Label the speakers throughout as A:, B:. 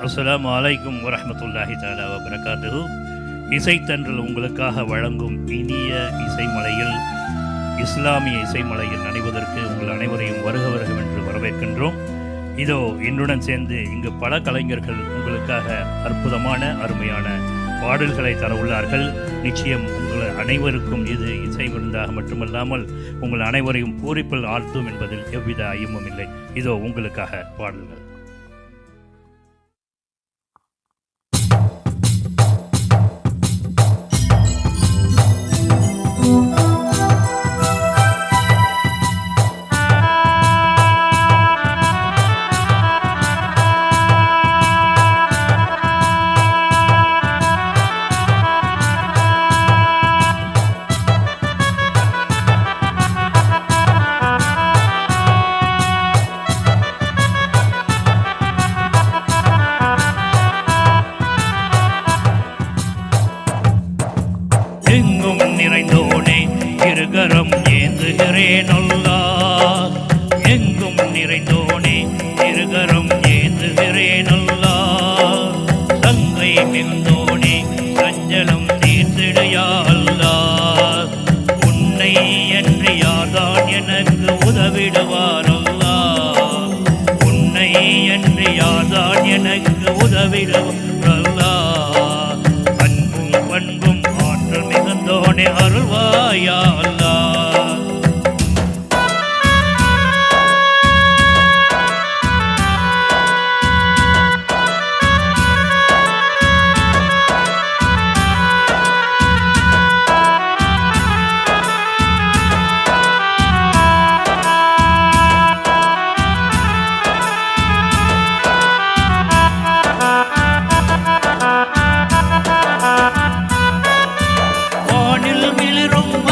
A: அஸ்ஸலாமு அலைக்கும் வரஹ்மத்துல்லாஹி தஆலா வபரகாத்துஹு. இசைத்தன்றல் உங்களுக்காக வழங்கும் இனிய இசைமலையில், இஸ்லாமிய இசைமலையில் அணிவதற்கு உங்கள் அனைவரையும் வருக வருகவென்று வரவேற்கின்றோம். இதோ என்னுடன் சேர்ந்து இங்கு பல கலைஞர்கள் உங்களுக்காக அற்புதமான அருமையான பாடல்களை தர உள்ளார்கள். நிச்சயம் உங்கள் அனைவருக்கும் இது இசை விருந்தாக மட்டுமல்லாமல் உங்கள் அனைவரையும் பூரிப்பில் ஆழ்த்தும் என்பதில் எவ்வித ஐயமும் இல்லை. இதோ உங்களுக்காக பாடல்கள். எங்கும் நிறைந்தோனே இருகரம் ஏந்துகிறேன் அல்லாஹ், எங்கும் நிறைந்தோனே இருகரம் ஏந்துகிறேன் அல்லாஹ். சங்கை மிகுந்தோனே சஞ்சலம் தீர்த்திடு யா அல்லாஹ். உன்னை என்று யார்தான் எனக்கு உதவிடுவார் அல்லாஹ், உன்னை என்று யார்தான் எனக்கு உதவிடுவார் அல்லாஹ். அன்பும் பண்பும் ஆற்றல் மிகுந்தோனே அருள்வாயா அல்லாஹ்.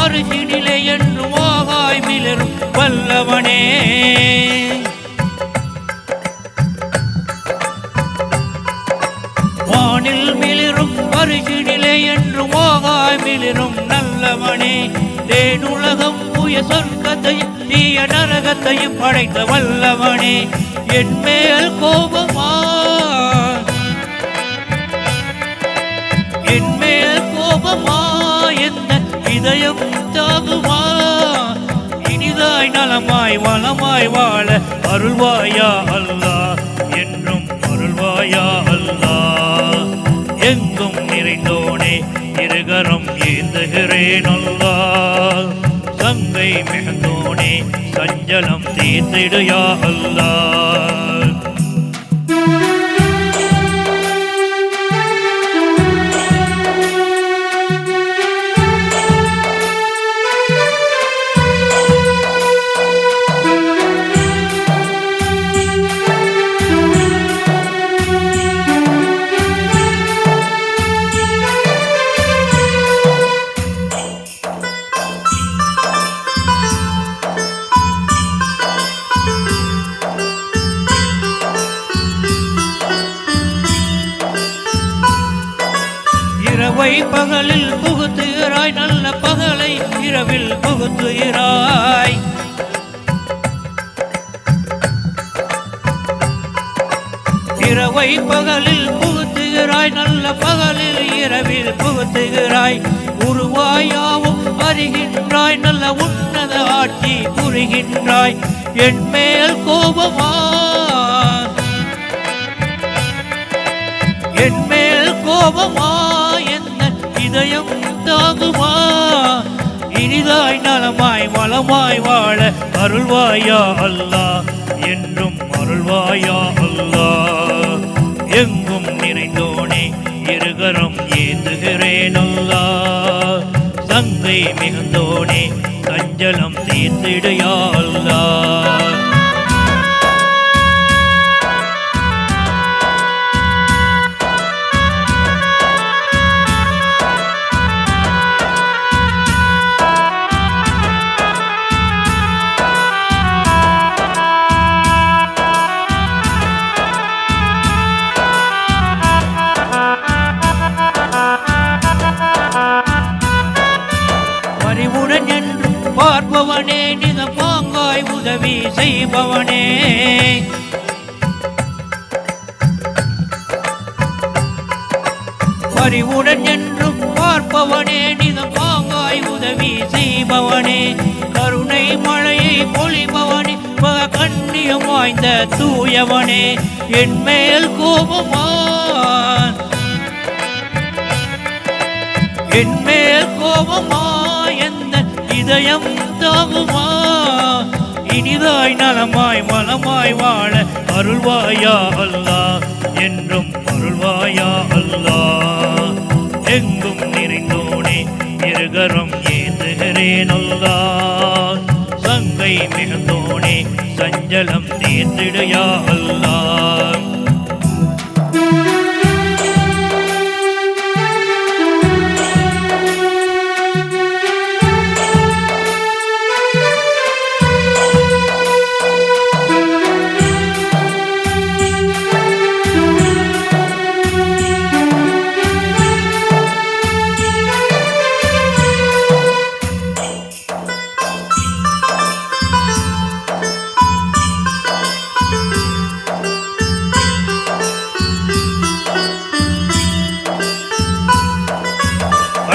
A: அரிசினிலே என்று மோகாய் மிளரும் வல்லவனே, வானில் மிளரும் அரிசினிலே என்று மோகாய் மிளரும் நல்லவனே. தேனுலகம் புய சொர்க்கத்தையும் தீய நரகத்தையும் படைத்த வல்லவனே. என் மேல் கோபமா, என் மேல் கோபமா, எந்த இதயம் தாகுமா, இனிதாய் நலமாய் வளமாய் வாழ அருள்வாயா அல்லாஹ், என்றும் அருள்வாயா அல்லாஹ். எங்கும் நிறைந்தோனே இருகரம் ஏந்துகிறேன் அல்லாஹ். சங்கை மிகுந்தோனே சஞ்சலம் தீர்த்திடு யா அல்லாஹ். இரவை பகலில் புகுத்துகிறாய், நல்ல பகலை இரவில் புகுத்துகிறாய். இரவை பகலில் புகுத்துகிறாய், நல்ல பகலில் இரவில் புகுத்துகிறாய். உருவாயாவும் அறிகின்றாய், நல்ல உன்னத ஆட்சி புரிகின்றாய். என் மேல் கோபமா, என் மேல் கோபமா, இதயம் தாங்குமா, இனிதாய் நலமாய் வளமாய் வாழ அருள்வாயா அல்லாஹ், என்றும் அருள்வாயா அல்லாஹ். எங்கும் நிறைந்தோனே இருகரம் ஏந்துகிறேன் அல்லாஹ். சங்கை மிகுந்தோனே சஞ்சலம் தீர்த்திடு யா அல்லாஹ். அறிவுடன் என்று பார்ப்பவனே, நிதம் பாங்காய் உதவி செய்பவனே.
B: அறிவுடன் என்றும் பார்ப்பவனே, நிதம் பாங்காய் உதவி செய்பவனே, கருணை மழையை பொழிபவனே, கண்ணியம் வாய்ந்த தூயவனே, என் மேல் கோபமா என் மேல் கோபமா எந்த இதயம் தாகுமா, இனிதாய் நலமாய் மலமாய் வாழ அருள்வாயா அல்லாஹ், என்றும் அருள்வாயா அல்லாஹ். எங்கும் நிறைந்தோனே இருகரம் ஏந்துகிறேன் அல்லாஹ், சங்கை மிகுந்தோனே சஞ்சலம் தீர்த்திடுயா அல்லாஹ்.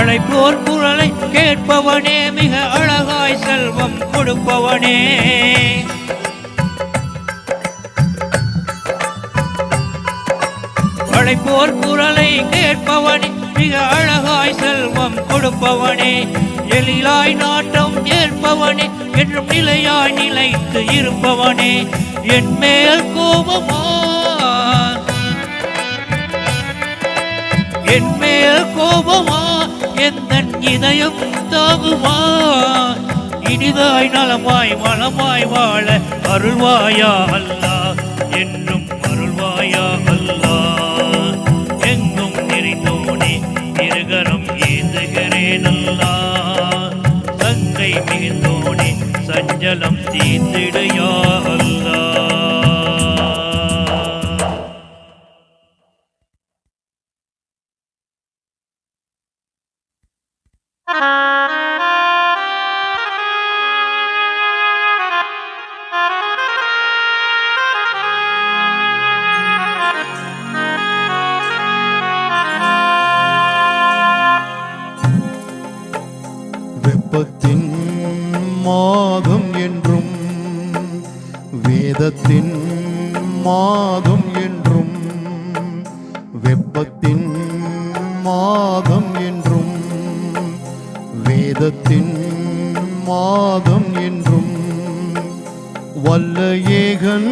B: அழைப்போர் குரலை கேட்பவனே, மிக அழகாய் செல்வம் கொடுப்பவனே, அழைப்போர் குரலை கேட்பவனே, மிக அழகாய் செல்வம் கொடுப்பவனே, எழிலாய் நாட்டம் ஏற்பவனே, என்றும் நிலையாய் நிலைத்து இருப்பவனே, என் மேல் கோபமா என் மேல் கோபமா எந்த இதயம் தாகுமா, இனிதாய் நலமாய் மலமாய் வாழ அருள்வாயா அல்லாஹ், என்றும் அருள்வாயா அல்லாஹ். எங்கும் நிறைந்தோனே இருகரம் ஏந்துகிறேன் அல்லாஹ், சங்கை மிகுந்தோனே சஞ்சலம் தீர்த்திடுயா அல்லாஹ்.
C: வெப்பத்தின் மாதம் என்றும் வேதத்தின் மாதம் என்றும், வெப்பத்தின் மாதம் என்றும் வேதத்தின் மாதம் என்றும், வல்ல ஏகன்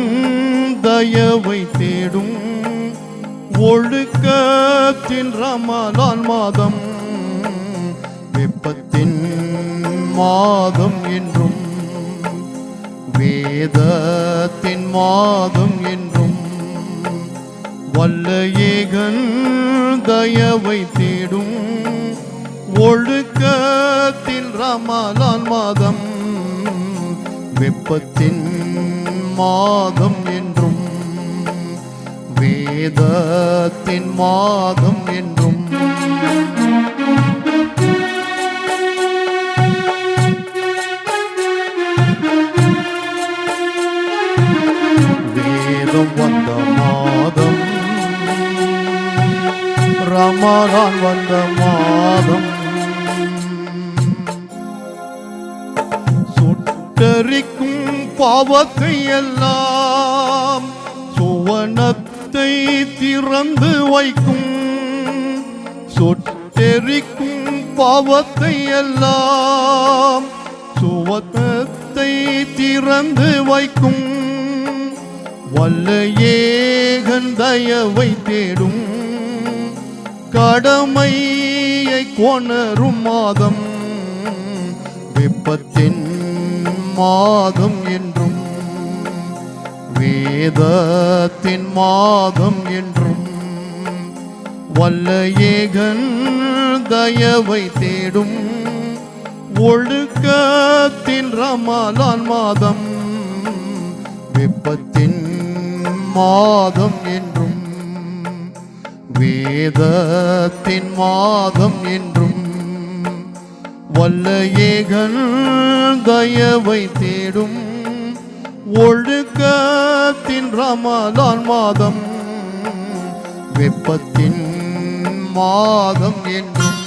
C: தயவை தேடும் ஒழுக்கத்தின் ரமலான் மாதம், வெப்பத்தின் மாதம் என்றும் வேதத்தின் மாதம் என்றும், வல்ல ஏகன் தயவை தேடும் ஒழுக்கத்தில் ரமலான் மாதம், வெப்பத்தின் மாதம் என்றும் வேதத்தின் மாதம் என்றும், வேதம் வந்த மாதம் ரமலான் வந்த மாதம், சுட்டரிக்கும் பாவத்தை எல்லாம் சுவனத்தை திறந்து வைக்கும், சுட்டெரிக்கும் பாவத்தை எல்லாம் சுவனத்தை திறந்து வைக்கும், வல்ல ஏகன் தயவை தேடும் கடமையை கொணரும் மாதம், வெப்பத்தின் மாதம் என்றும் வேதத்தின் மாதம் என்றும், வல்ல ஏகன் தயவை தேடும் ஒழுக்கத்தின் ரமலான் மாதம், வெப்பத்தின் மாதம் என்றும் வேதத்தின் மாதம் என்றும், வல்ல ஏகன் தயவை தேடும் ஒழுக்கத்தின் ரமலான் மாதம், வெப்பத்தின் மாதம் என்றும்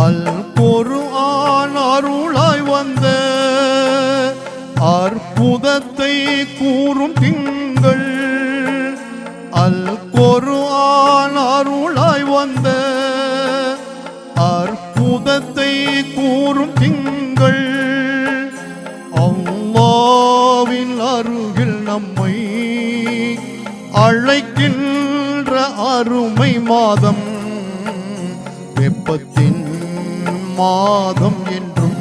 C: அல் குர்ஆன் அருளாய் வந்த அற்புதத்தை கூறும் திங்கள். அல் குர்ஆன் அருளாய் வந்த அற்புதத்தை கூறும் திங்கள். அல்லாஹ்வின் அருகில் நம்மை அழைக்கின்ற அருமை மாதம். வெப்பத்தின் மாதம் என்றும்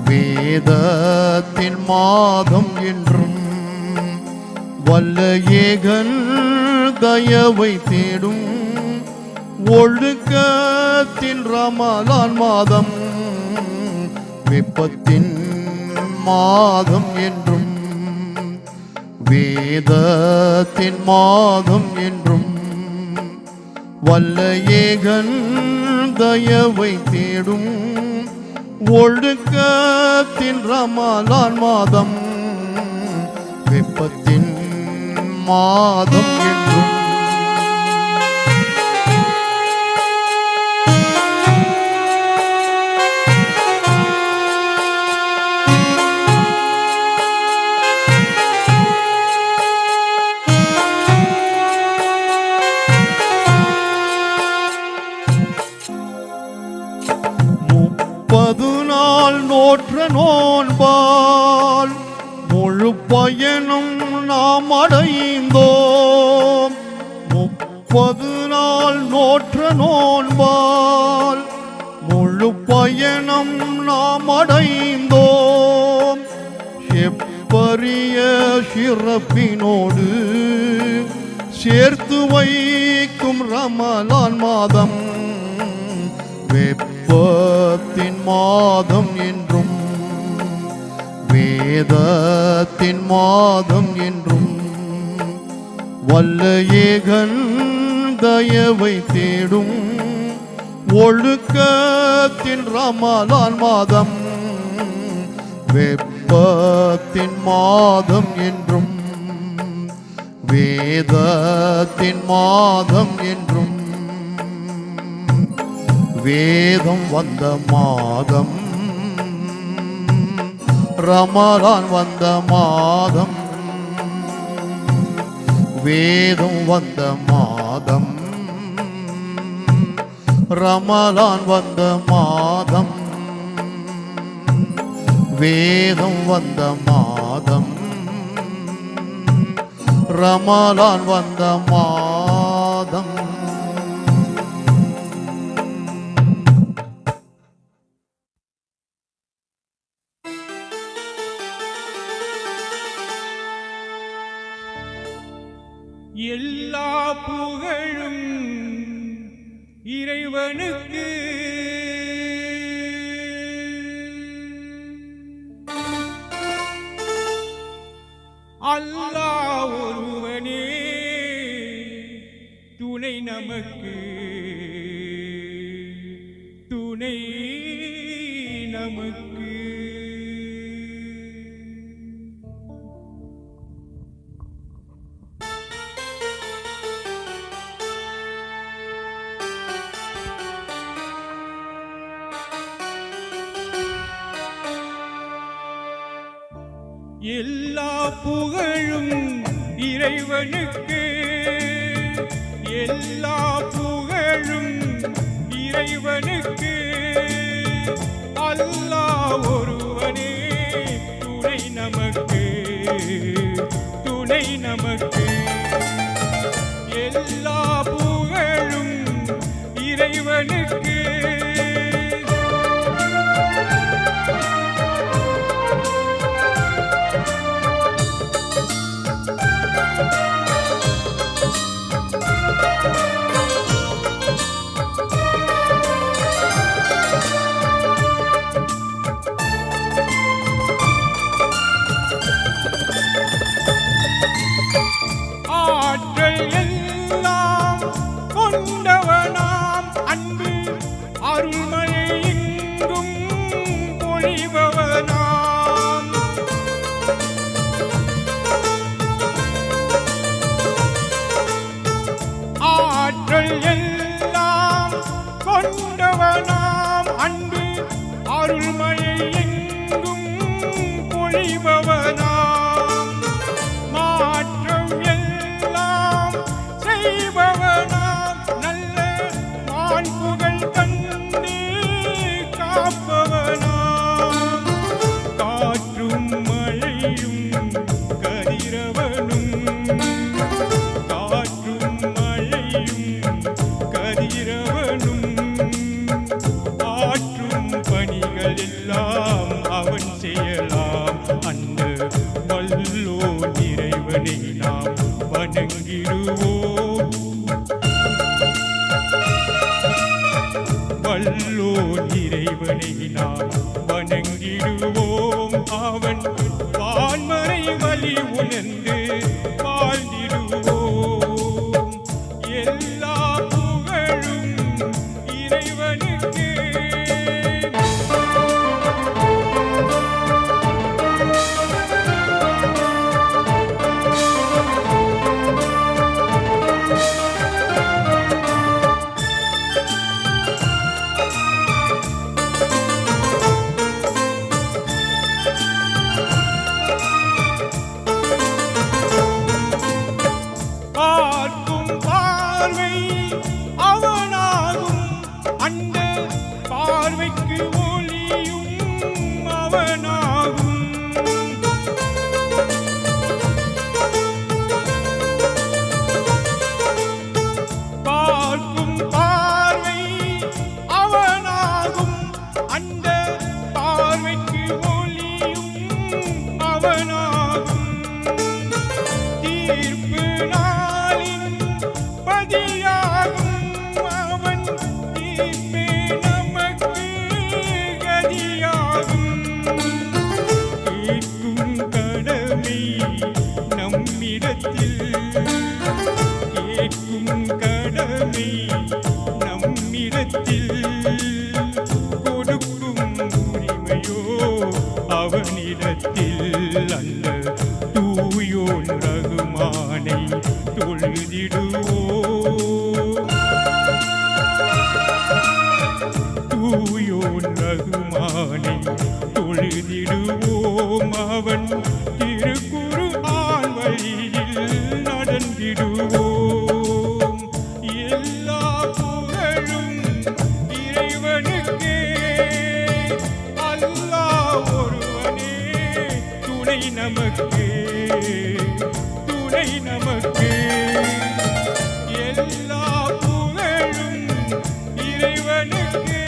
C: வேதத்தின் மாதம் என்றும் வல்ல ஏகன் தயவை தேடும் ஒழுக்கத்தின் ரமலான் மாதம். வெப்பத்தின் மாதம் என்றும் வேதத்தின் மாதம் என்றும் வல்ல ஏகன் தயவை தேடும் ஒழுக்கத்தின் ரமலான் மாதம். வெப்பத்தின் மாதம் என்றும் நோற்ற நோன்பால் முழு பயனும் நாம் அடைந்தோம். 30 நாள் நோற்ற நோன்பால் முழு பயணம் நாம் அடைந்தோம். எப்பரிய சிறப்பினோடு சேர்த்து வைக்கும் ரமலான் மாதம். வெப்பத்தின் மாதம் என்றும் வேதத்தின் மாதம் என்றும் வல்ல ஏகன் தயவை தேடும் ஒழுக்கத்தின் ரமலான் மாதம். வெப்பத்தின் மாதம் என்றும் வேதத்தின் மாதம் என்றும் வேதம் வந்த மாதம். ரமலான் வந்த மாதம். வேதம் வந்த மாதம். ரமலான் வந்த மாதம். வேதம் வந்த மாதம். ரமலான் வந்த மாதம்.
B: எல்லா புகழும் இறைவனுக்கு. அல்லாஹ் ஒருவனே துணை நமக்கு, துணை நமக்கு. எல்லா புகழும் இறைவனுக்கு. எல்லா புகழும் இறைவனுக்கு. அல்லாஹ் ஒருவனே துணை நமக்கு, துணை நமக்கு. எல்லா புகழும் இறைவனுக்கு.
D: என்று வாழ்ந்திடுவோம். எல்லா புகழும் இறைவனுக்கு. பார்க்கும் பார்வை அவனாகும், அந்த பார்வைக்கு ஒளியும் அவனாகும். பார்க்கும் பார்வை அவனாகும், அந்த பார்வைக்கு ஒளியும் அவனாகும். தீர்ப்பு நாளின் பதியாகும் அவன், தீர்ப்பே நமக்கு கதியாகும். கேட்கும் கடமை நம்மிடத்தில், கேட்கும் கடமை நம்மிடத்தில், கொடுக்கும் உரிமையோ அவனிடத்தில் அல்ல. தூயோன் ரகுமானை தொழுதிடுவோம், தூயோன் ரகுமானை தொழுதிடுவோம். அவன் திருக்குரு வழியில் நடந்திடுவோம். எல்லா புகழும் இறைவனுக்கே. அல்லாஹ் ஒருவனே துணை நமக்கு, துணை நமக்கு. எல்லா புகழும் இறைவனுக்கே.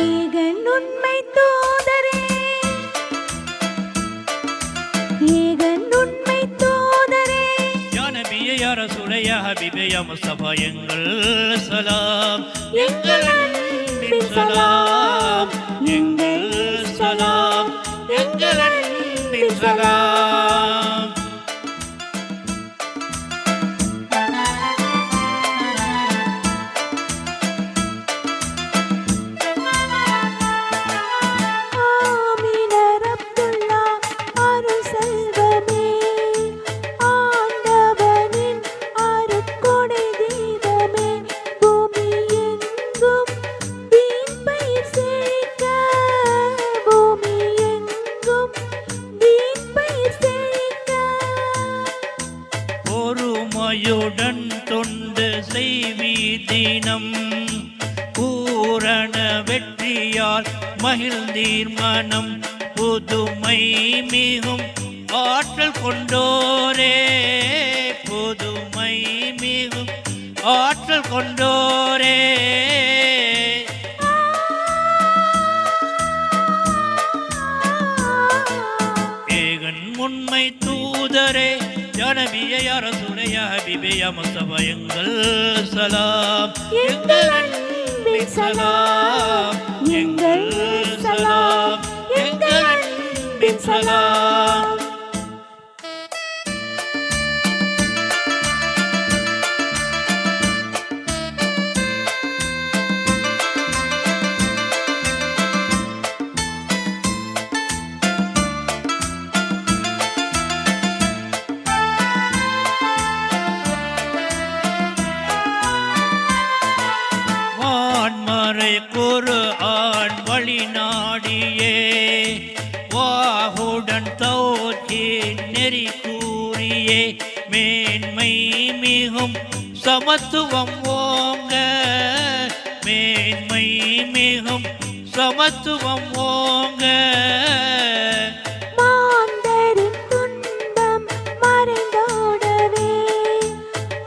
E: ஏகன் உண்மை தூதரே, ஏகன் உண்மை தூதரே,
A: யா நபியே யா ரசூலே யா ஹபீபே யா முஸ்தபா எங்கள் சலாம்,
E: எங்கள் அன்பின் சலாம்,
A: எங்கள் சலாம், எங்கள் அன்பின் சலாம்.
E: ஆமினர் அப்துல்லா அருள் செல்வமே, ஆண்டவனின் அருட்கொடை தீபமே, பூமி எங்கும் வீண் பயிர் செழிக்க, பூமி எங்கும் வீண் பயிர் செழிக்க.
A: பொறுமையுடன் தொண்டு செய்வீதினம், பூரண வெற்றியால் மகிழ்ந்தீர் மனம், புதுமை மிகும் ஆற்றல் கொண்டோரே, புதுமை மிகும் ஆற்றல் கொண்டோரே. ஏகன் உண்மை தூதரே யா நபியே யா ரசூலே யா ஹபீபே யா முஸ்தபா எங்கள் சலாம், எங்கள் அன்பின் சலாம், எங்கள் சலாம், எங்கள் அன்பின் சலாம். வான்மறை குர்ஆன் வழி நாடியே, வாகுடன் தௌஹீத் நெறி கூறியே, மேன்மை மிகும் சமத்துவம் ஓங்க, மேன்மை மிகும் சமத்துவம் ஓங்க.
E: மாந்தரின் துன்பம் மறைந்தோடவே,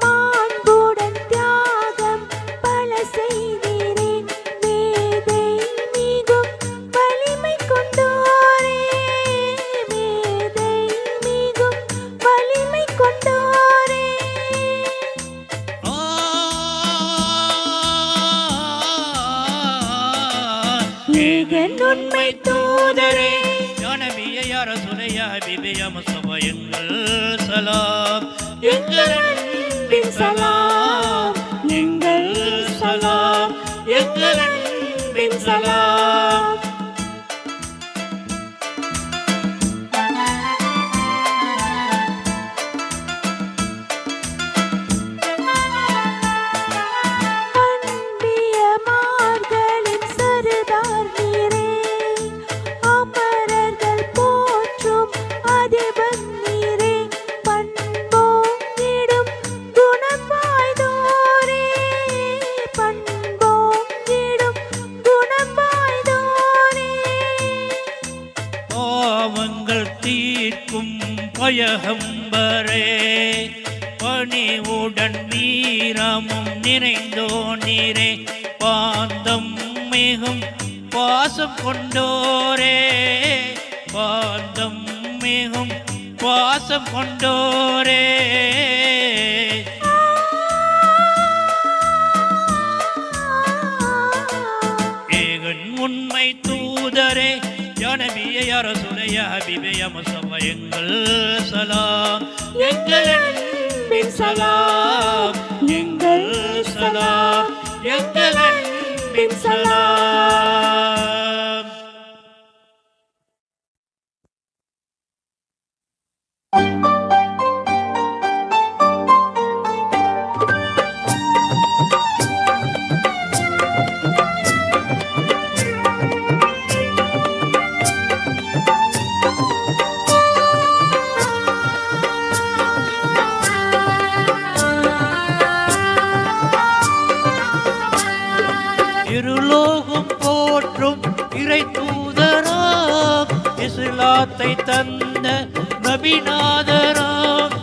E: மாண்புடன் தியாகம் பல செய்தீரே, மேதை மிகும் வலிமை கொண்டோரே,
B: உண்மை தூதரே யா நபியே யா ரசூலே யா ஹபீபே யா முஸ்தபா எங்கள் சலாம் எங்கள் அன்பின் சலாம் எங்கள் சலாம் எங்கள் அன்பின் சலாம்.
E: அன்பியமார்களின் சர்தார் நீரே, அமரர்கள் போற்றும் அதிபன் நீரே, பண்போங்கிடும் குணம் வாய்ந்தோரே, பண்போங்கிடும் குணம் வாய்ந்தோரே.
B: பாவங்கள் தீர்க்கும் பயகம்பரே பணிவுடன் வீரமும் நிறைந்தோ நீரே பாந்தம் மிகும் பாசம் கொண்டோரே பாந்தம் மிகும் பாசம் கொண்டோரே. ஏகன் உண்மை தூதரே யா நபியே யா ரசூலே யா ஹபீபே யா முஸ்தபா எங்கள் சலாம் எங்கள் அன்பின் சலாம் எங்கள் சலாம் எங்கள் அன்பின் சலாம். இருலோகம் போற்றும் இறை தூதராம் இஸ்லாத்தை தந்த நபிநாதராம்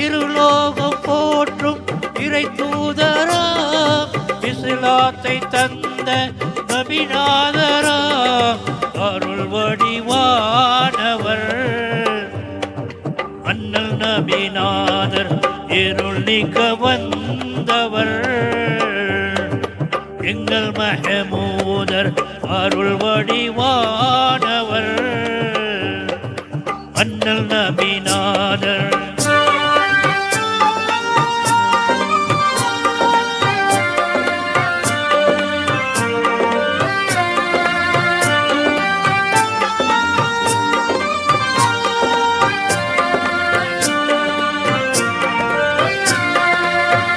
B: இருலோகம் போற்றும் இறை தூதராம் இஸ்லாத்தை தந்த நபிநாதராம் அருள் வடிவானவர் அண்ணல் நபிநாதர் இருள் நீக்க வந்தவர் எங்கள் மஹமூதர் அருள் வடிவானவர் அண்ணல் நபிநாதர்.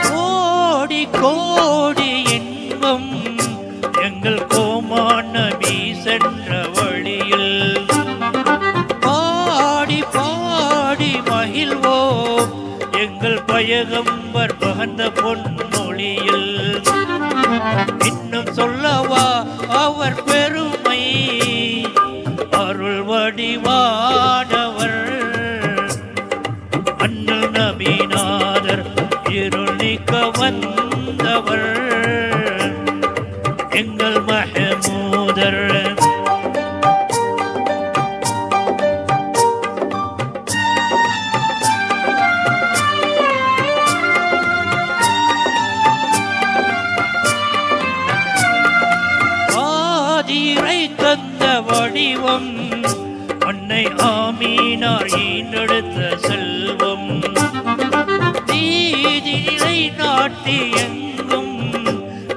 B: கோடி கோடி இன்பம் எங்கள் கோமான் நபி சென்ற வழியில் பாடி பாடி மகிழ்வோம் எங்கள் பயகம்பர் பகந்த பொன்மொழியில். இன்னும் சொல்லவா அவர் பெருமை அருள் வடிவானவர் அண்ணல் நபிநாதர் இருள் நீக்க வந்தவர் எங்கள் மஹமூதர். ஆதிரை தந்த வடிவம் அன்னை ஆமீனார் ஈன்றெடுத்த செல்வம் நீதிநிலை நாட்டி எங்கும்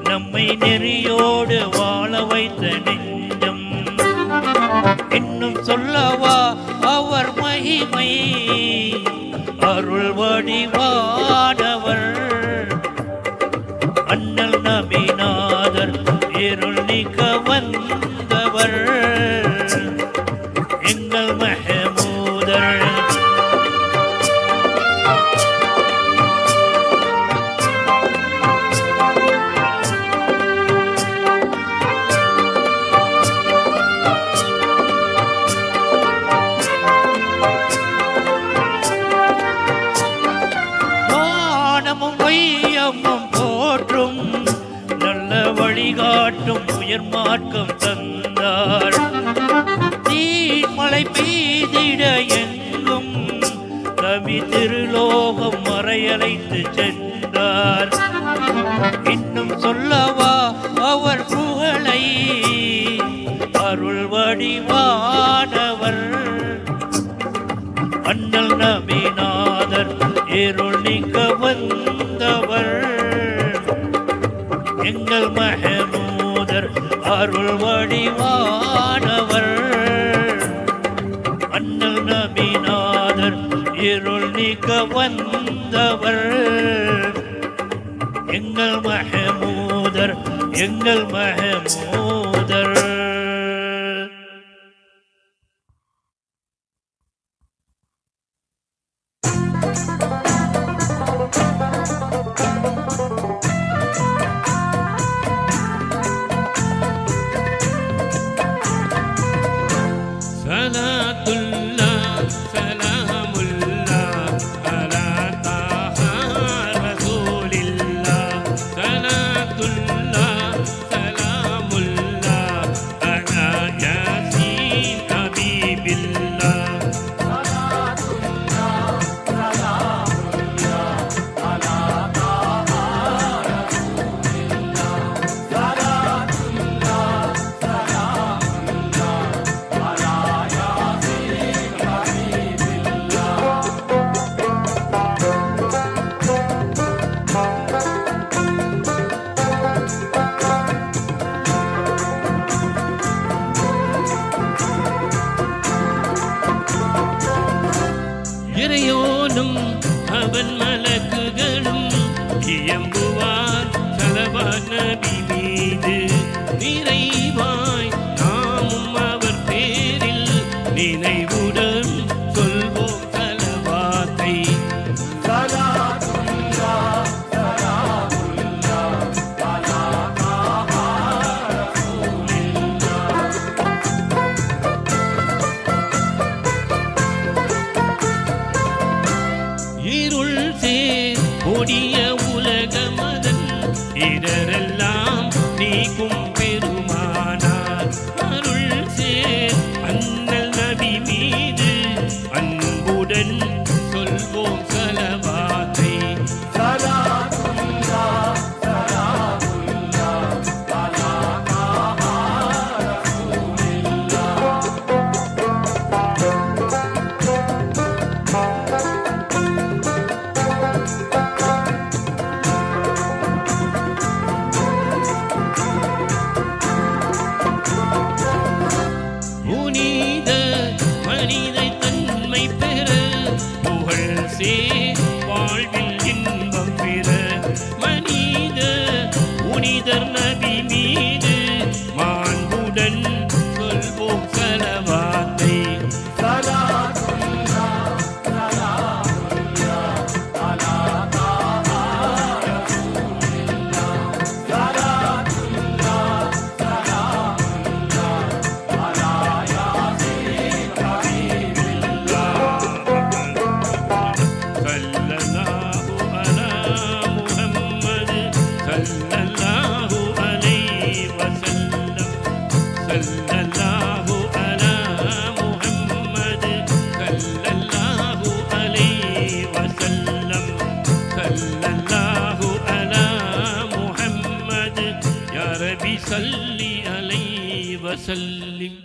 B: நம்மை நெறியோடு வாழ வைத்த நெஞ்சம். இன்னும் சொல்லவா அவர் மகிமை அருள் வடிவானவர் அண்ணல் நபிநாதர் இருள் நீக்க வந்தவர் எங்கள் மஹமூதர். வானமும் வையமும் போற்றும் நல்ல வழிகாட்டும் உயர் மார்க்கம் தந்தார் தீமலை பெய்திட எங்கும் கவி திருலோகம் மறையலைத்து சென்றார். இன்னும் சொல்லவா அவர் புகழை அருள் வடி வடிவானவர் அண்ணல் நபிநாதர் இருள் நீக்க வந்தவர் எங்கள் மஹமூதர் அருள் வடிவானவர் அண்ணல் நபிநாதர் இருள் நீக்க வந்தவர் எங்கள் மஹமூதர் எங்கள் மஹமூதர்.
F: இறையோனும் அவன் மலக்குகளும் இயம்புவார் சலவாத் நபி மீது நிறைவாய் நாமும் அவர் பேரில் நினைவுடன் சொல்வோம் சலவாத்தை. இருள் சேர் கொடிய உலகமதன் இடரெல்லாம் நீக்கும் பெருமானார் அருள் சேர் அண்ணல் நபி மீது அன்புடன் சொல்வோம் சலவாத்தை. புனித மனிதை தன்மை பெற புகழ் சேர் வாழ்வில் இன்பம் பெற மனித புனிதர் நபி மீது மாண்புடன் சொல்வோம் சலவாத்தை. சல்லி அலைஹி வஸல்லிம்.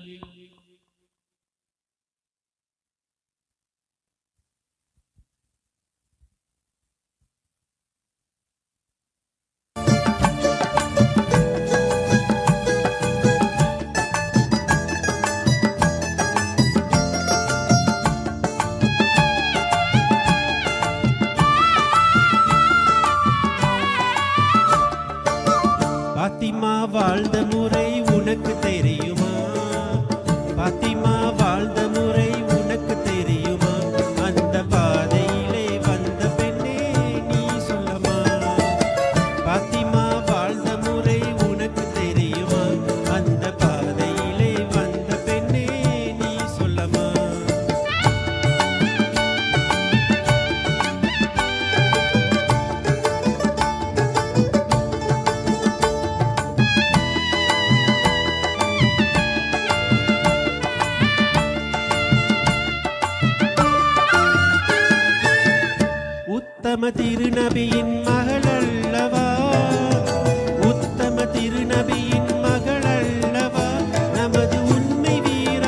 G: பாத்திமா வாழ்ந்த முறை உனக்கு தெரியுமா? பாத்திமா வாழ்ந்த முறை உனக்கு தெரியுமா? அந்த பாதையிலே வந்த பெண்ணே நீ சொல்லமா? பாத்திமா வாழ்ந்த முறை உனக்கு தெரியுமா? அந்த பாதையிலே வந்த பெண்ணே நீ சொல்லமா? உத்தம திருநபியின் மகள் அல்லவா? உத்தம திருநபியின் மகள் அல்லவா? நமது உண்மை வீர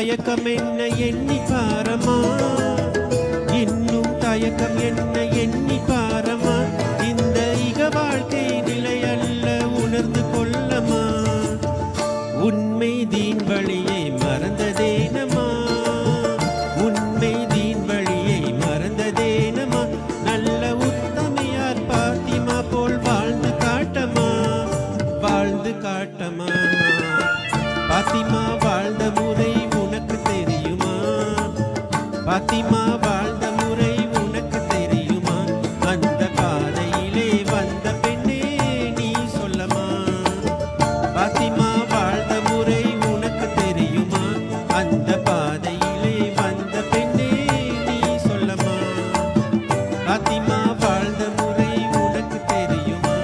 G: தயக்கம் என்ன எண்ணி பாரமா, இன்னும் தயக்கம் என்ன எண்ணி பாரமா, இந்த இக வாழ்க்கை நிலையல்ல உணர்ந்து கொள்ளமா, உண்மை தீன் வழியை மறந்ததேனமா, உண்மை தீன் வழியை மறந்ததேனமா, நல்ல உத்தமையார் பாத்திமா போல் வாழ்ந்து காட்டமா, வாழ்ந்து காட்டமா. பாத்திமா வாழ்ந்த முறை உனக்கு தெரியுமா, பாத்திமா வாழ்ந்த முறை உனக்கு தெரியுமா, அந்த பாதையிலே வந்த பெண்ணே நீ சொல்லமா, பாத்திமா வாழ்ந்த முறை உனக்கு தெரியுமா, அந்த பாதையிலே வந்த பெண்ணே நீ சொல்லமா, பாத்திமா வாழ்ந்த முறை உனக்கு தெரியுமா.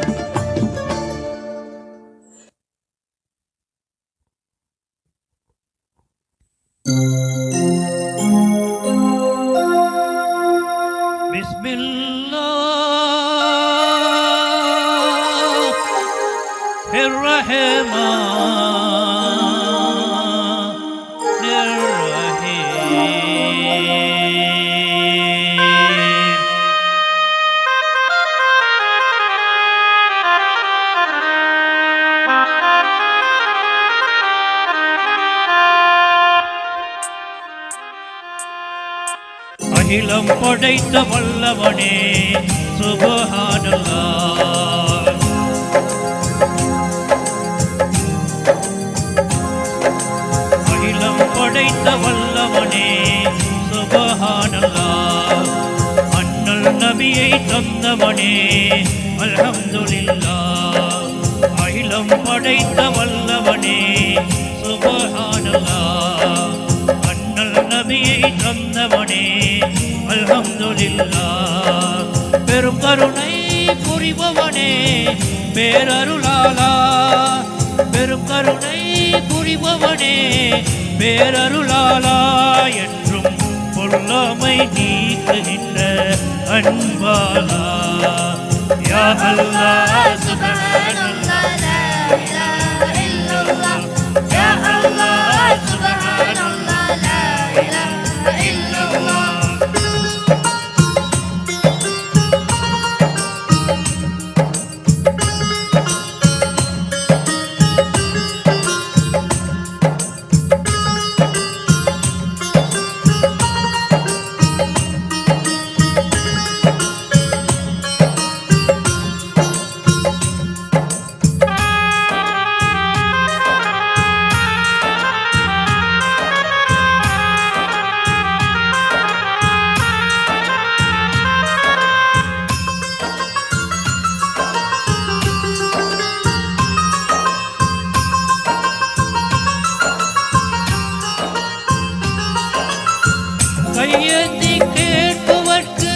B: அகிலம் படைத்த வல்லவனே சுப்ஹானல்லாஹ். அகிலம் படைத்த வல்லவனே சுப்ஹானல்லாஹ். அண்ணல் நபியை தந்தவனே அல்ஹம்துலில்லாஹ். அகிலம் படைத்த வல்லவனே சுப்ஹானல்லாஹ். அண்ணல் நபியை தந்தவனே அல்ஹம்துலில்லாஹ். பெரும் கருணை புரிபவனே பேரருளாளா, பெரும் கருணை புரிபவனே பேரருளாளா, என்றும் பொல்லாமை நீக்குகின்ற அன்பாலா. யா அல்லாஹ் சுப்ஹானல்லாஹ் லா இலாஹா இல்லல்லாஹ், யா அல்லாஹ் சுப்ஹானல்லாஹ் லா இலாஹா இல்லல்லாஹ். கையேந்தி கேட்பவர்க்கு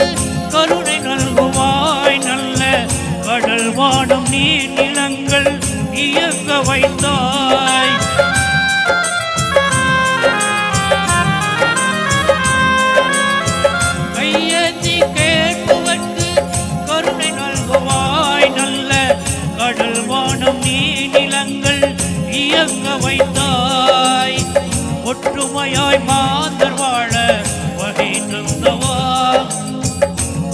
B: கருணை நல்குவாய், நல்ல கடல் வானம் நீர் நிலங்கள் இயங்க வைத்தாய். கையேந்தி கேட்பவர்க்கு கருணை நல்குவாய், நல்ல கடல் வானம் நீர் நிலங்கள் இயங்க வைத்தாய். ஒற்றுமையாய் மாந்தர் வாழ வகை தந்தவா,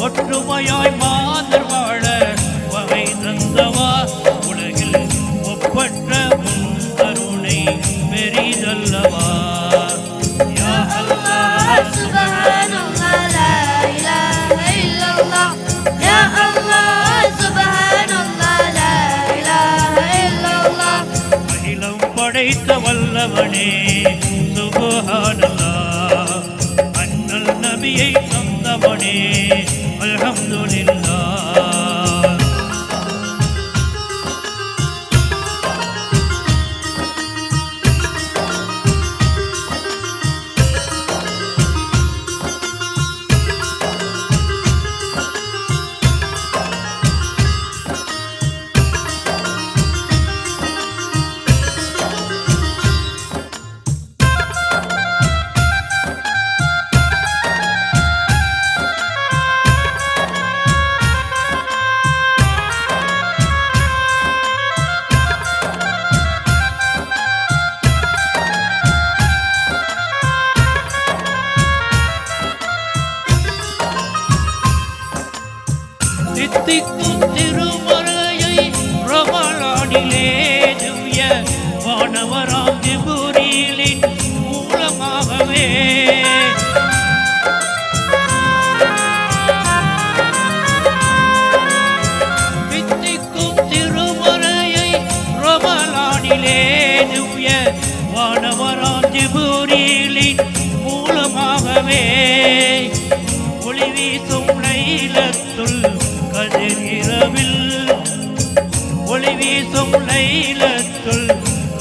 B: ஒற்றுமையாய் மாந்தர் வாழ வகை தந்தவா. உலகில் ஒப்பற்ற முன்கருணை பெரிதல்லவா. யா அல்லாஹ் சுப்ஹானல்லாஹ் லா இலாஹா இல்லல்லாஹ், யா அல்லாஹ் சுப்ஹானல்லாஹ் லா இலாஹா இல்லல்லாஹ். அகிலம் படைத்த வல்லவனே சுப்ஹானல்லாஹ். அண்ணல் நபியை தந்தவனே அல்ஹம்துலில்லாஹ். தித்திக்கும் திருமறையை ரமலானிலே திவ்ய வானவராம் ஜிப்ரீலின் மூலமாகவே தித்திக்கும் திருமறையை ரமலானிலே திவ்ய வானவராம் ஜிப்ரீலின் மூலமாகவே ஒளி வீசும் லைலத்துல் கதிர் இரவில் ஒளி வீசும் லைலத்துல்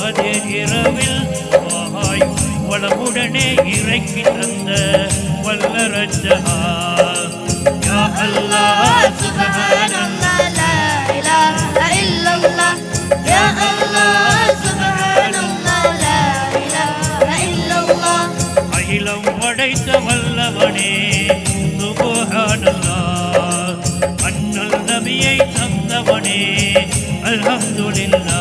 B: கதிர் இரவில் வாய் வளமுடனே இறக்கி தந்த வல்லரஜஹா யா அல்லாஹ்
E: சுப்ஹானல்லாஹ் லா இலாஹா இல்லல்லாஹ் யா அல்லாஹ் சுப்ஹானல்லாஹ் லா இலாஹா இல்லல்லாஹ்
B: அகிலம் படைத்த வல்லவனே சுப்ஹானல்லாஹ் அண்ணல் நபியை தந்தவனே அல்ஹம்துலில்லாஹ்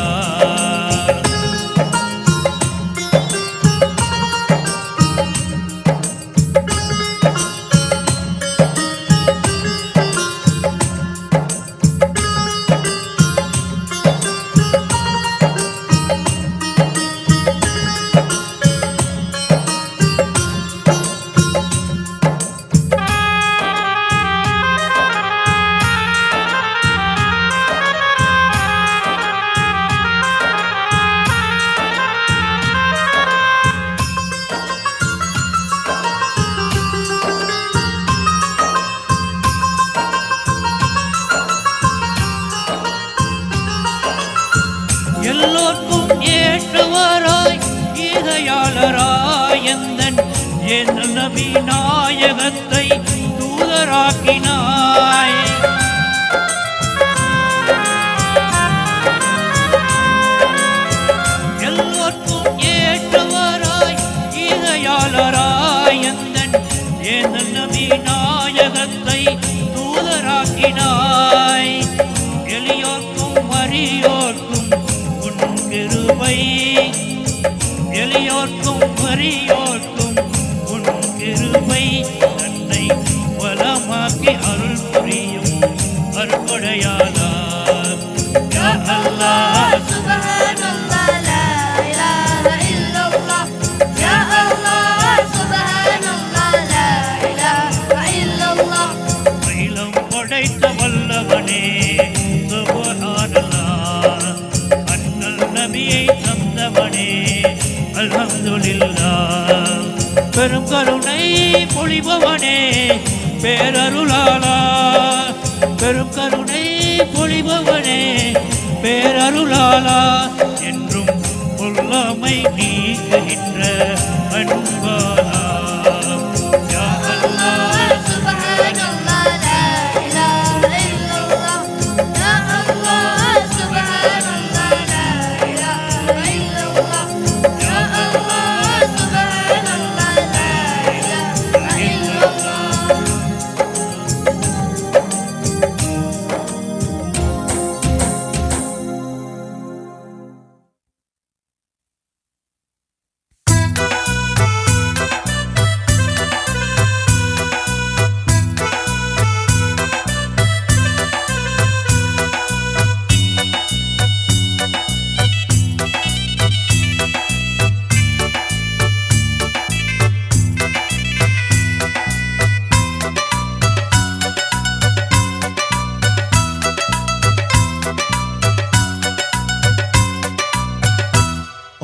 B: எல்லோர்க்கும் ஏற்றவராய் ஈகையாளராய் எந்தன் என் நபி நாயகத்தை தூதராக்கினாய் எல்லோர்க்கும் ஏற்றவராய் ஈகையாளராய் எந்தன் என் நபி நாயகத்தை தூதராக்கினாய் எளியோர்க்கும் வறியோர்க்கும் கிருபை எளியோர்க்கும் வறியோர்க்கும் உன் கிருபை தன்னை வளமாக்கி அருள் புரியும் அருள்கொடையாளர் யா அல்லாஹ்
E: சுப்ஹானல்லாஹ் லா இலாஹா இல்லல்லாஹ் யா அல்லாஹ் சுப்ஹானல்லாஹ் லா இலாஹா இல்லல்லாஹ்
B: அகிலம் படைத்த வல்லவனே சுப்ஹானல்லாஹ் அண்ணல் நபியை தந்தவனே அல்ஹம்துலில்லாஹ் பெரும் கருணை பொழிபவனே பேரருளாளா பெரும் கருணை பொழிபவனே பேரருளாளா என்றும் பொல்லாமை நீக்குகின்ற அன்பாளா யா அல்லாஹ்
E: சுப்ஹானல்லாஹ் லா இலாஹா இல்லல்லாஹ் யா அல்லாஹ் சுப்ஹானல்லாஹ் லா இலாஹா இல்லல்லாஹ் யா அல்லாஹ் சுப்ஹானல்லாஹ் லா இலாஹா இல்லல்லாஹ்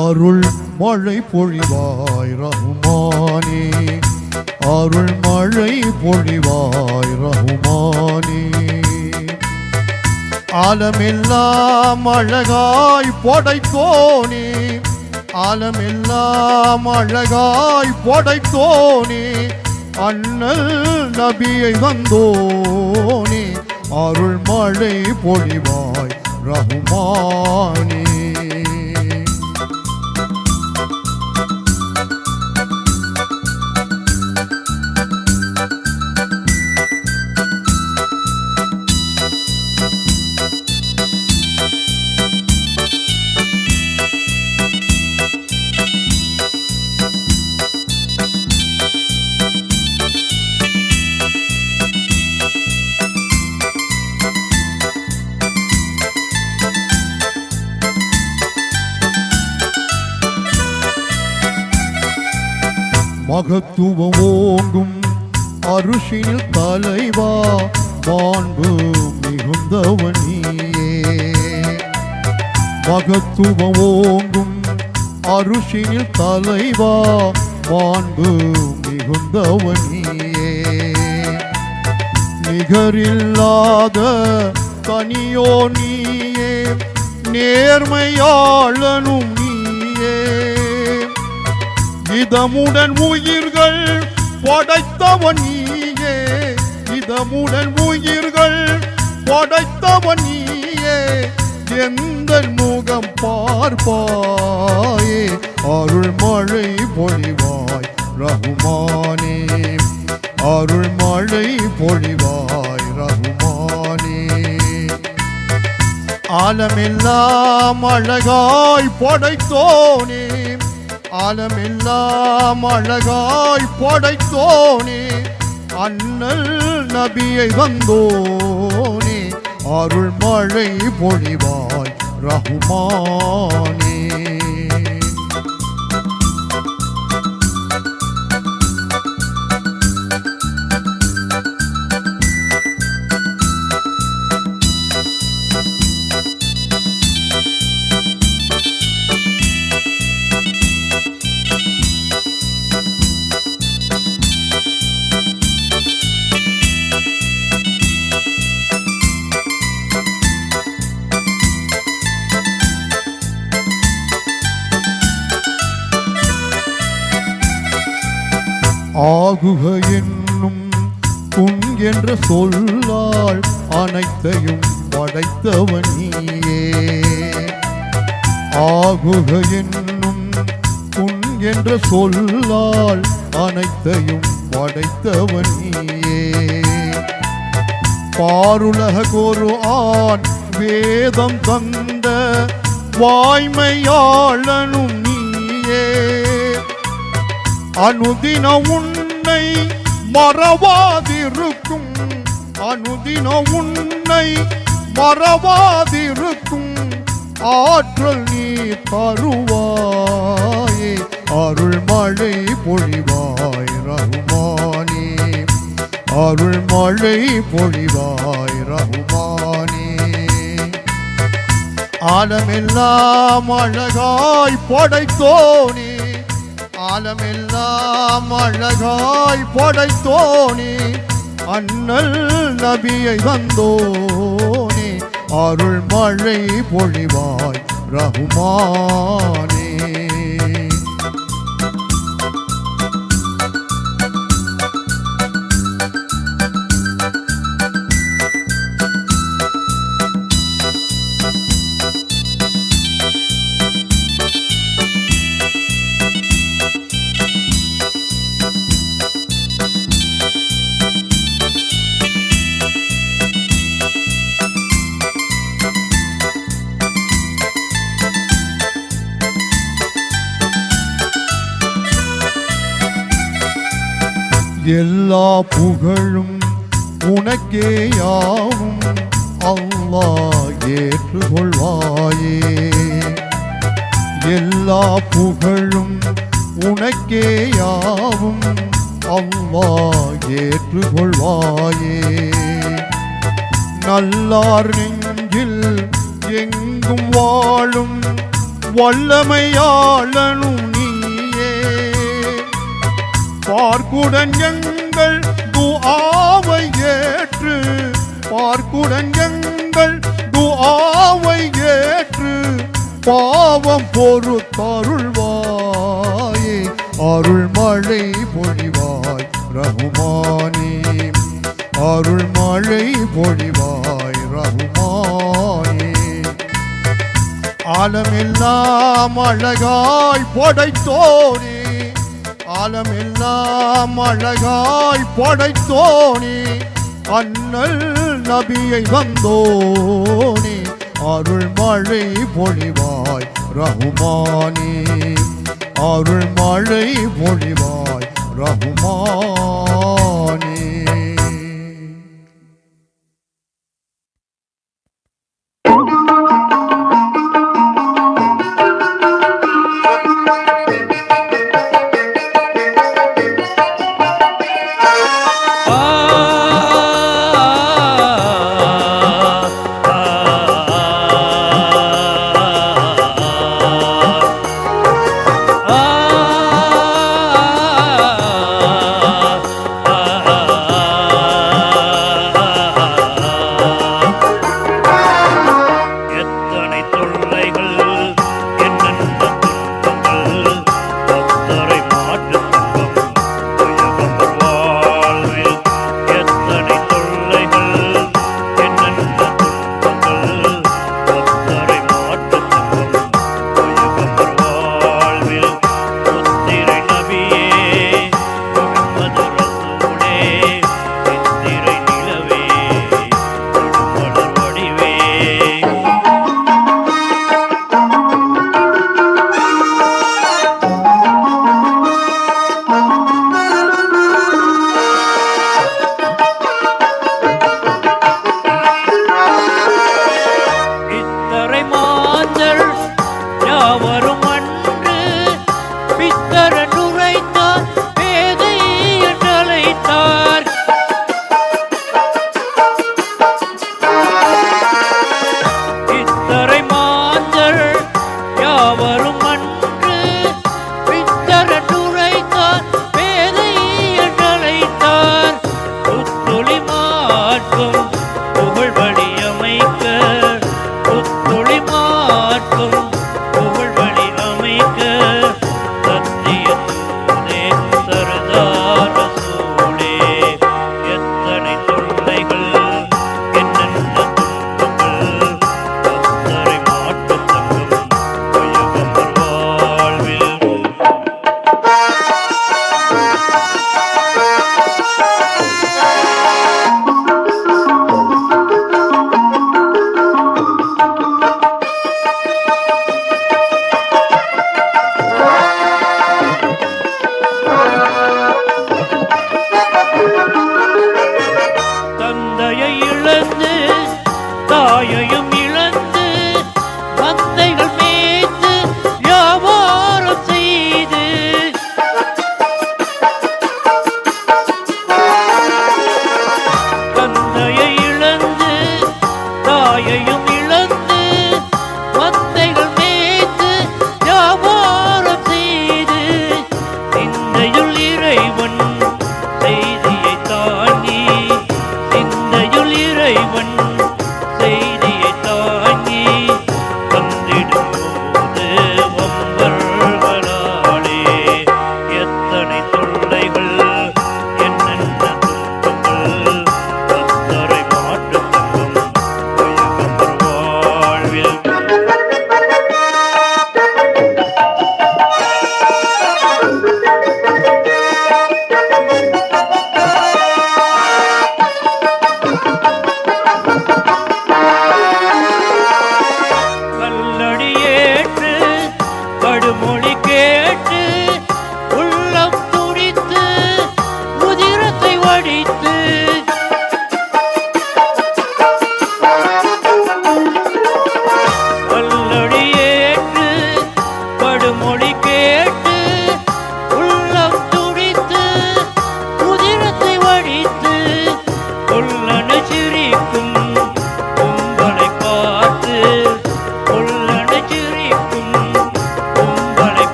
C: அருள் மழை பொழிவாய் ரஹ்மானே அருள் மழை பொழிவாய் ரஹ்மானே ஆலமெல்லாம் அழகாய் படைத்தோனே ஆலமெல்லாம் அழகாய் படைத்தோனே அண்ணல் நபியை வந்தோனே அருள் மழை பொழிவாய் ரஹ்மானே மகத்துவம் ஓங்கும் அருஷினில் தலைவா மாண்பு மிகுந்தவன் நீயே. மகத்துவம் ஓங்கும் அருஷினில் தலைவா மாண்பு மிகுந்தவன் நீயே. நிகரில்லாத தனியோ நீயே, நேர்மையாளனும் நீயே. இதமுடன் உயிர்கள் படைத்தவன் நீயே, இதமுடன் உயிர்கள் படைத்தவன் நீயே. எந்த முகம் பார்ப்பாயே, அருள் மழை பொழிவாய் ரஹ்மானே, அருள் மழை பொழிவாய் ரஹ்மானே. ஆலமெல்லாம் அழகாய் படைத்தோனே, ஆலமெல்லாம் அழகாய் படைத்தோனே. அண்ணல் நபியை வந்தோனே, அருள் மழை பொழிவாய் ரஹ்மானே. ஆகுக என்னும் உன் என்ற சொல்லால் அனைத்தையும் படைத்தவன் நீயே. ஆகுக என்னும் உன் என்ற சொல்லால் அனைத்தையும் படைத்தவன் நீயே. பாருலக ஒரு ஆண் வேதம் தந்த வாய்மையாளனும் நீயே. அனுதின உன்னை மறவாதிருக்கும், அனுதின உன்னை மறவாதிருக்கும் ஆற்றல் நீ தருவாயே. அருள் மழை பொழிவாய் ரஹ்மானே, அருள் மழை பொழிவாய் ரஹ்மானே. ஆலமெல்லாம் அழகாய் படைத்தோனே, ஆலமெல்லாம் அழகாய் படைத்தோனே. அண்ணல் நபியை வந்தோனே, அருள் மழை பொழிவாய் ரஹ்மானே. எல்லா புகழும் உனக்கே யாவும் அல்லாஹ் ஏற்றுக்கொள்வாயே. எல்லா புகழும் உனக்கே யாவும் அல்லாஹ் ஏற்றுக்கொள்வாயே. நல்லார் நெஞ்சில் எங்கும் வாழும் வல்லமையாளனும் நீயே. பார்க்குடன் எங்கள் துஆவை ஏற்று, பார்க்குடன் எங்கள் துஆவை ஏற்று பாவம் பொறுத்தருள்வாயே. அருள் மழை பொழிவாய் ரஹ்மானே, அருள் மழை பொழிவாய் ரஹ்மானே. ஆலமெல்லாம் அழகாய் படைத்தோனே, ஆலமெல்லாம் அழகாய் படைத்தோனே. அண்ணல் நபியை வந்தோனே, அருள் மழை பொழிவாய் ரஹ்மானே, அருள் மழை பொழிவாய் ரஹ்மானே.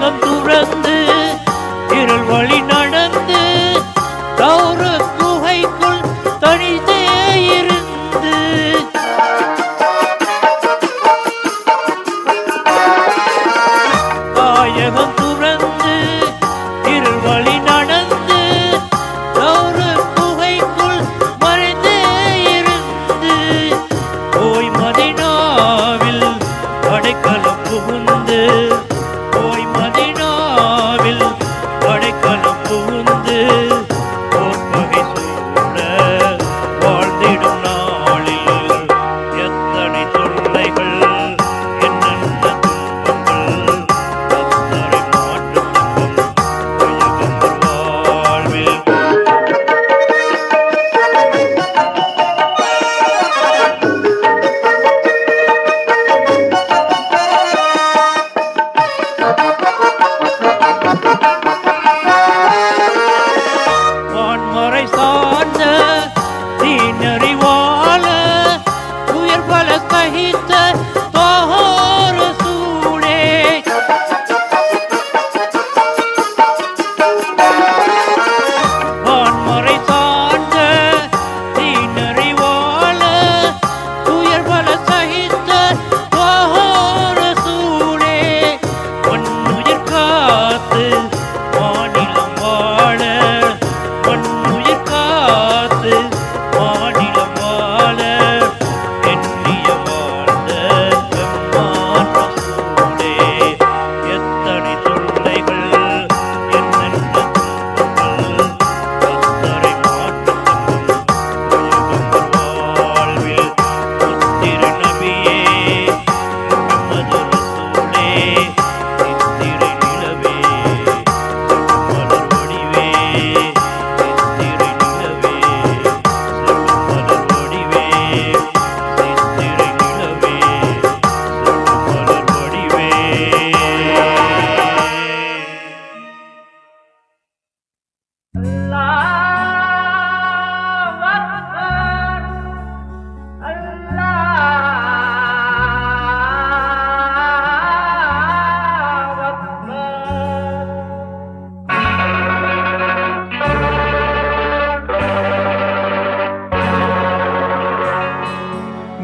B: தாயகம் துறந்து இருள் வழி நடந்து தௌர குகைக்குள் தனித்தே இருந்து தாயகம் துறந்து இருள் வழி நடந்து தௌர குகைக்குள் மறைந்தே இருந்து போய் மதீனாவில் அடைக்கலம் புகுந்து போய் மதீனாவில் அடைக்கலம் புகுந்து போர்ப்பகை சூழ வாழ்ந்திடும் நாளில் எத்தனை தொல்லைகள் என்னென்ன துன்பங்கள் அத்தனை மாற்று துன்பம் வாழ்வில் வான்மறை சார்ந்த தீனறிவாள உயர் பல சகித்த தோர சூடே வான்மறை சார்ந்த தீனறிவாள உயர் பல சகித்த தோர சூடே மண்ணுயிர் காத்து மாநிலம் வாழ மண்ணுயிர் காத்து மாநிலம் வாழ எண்ணிய வாழ்ந்த எம்மாற்ற சூடே எத்தனை தொல்லைகள் என்னென்ன துன்பங்கள் அத்தனை மாற்று துன்பம் வாழ்வில் முத்திரு நபியே முகமது ரசூலே நித்திரை நிலவே மலர் வடிவே நித்திரை நிலவே மலர் வடிவே நித்திரை நிலவே மலர் வடிவே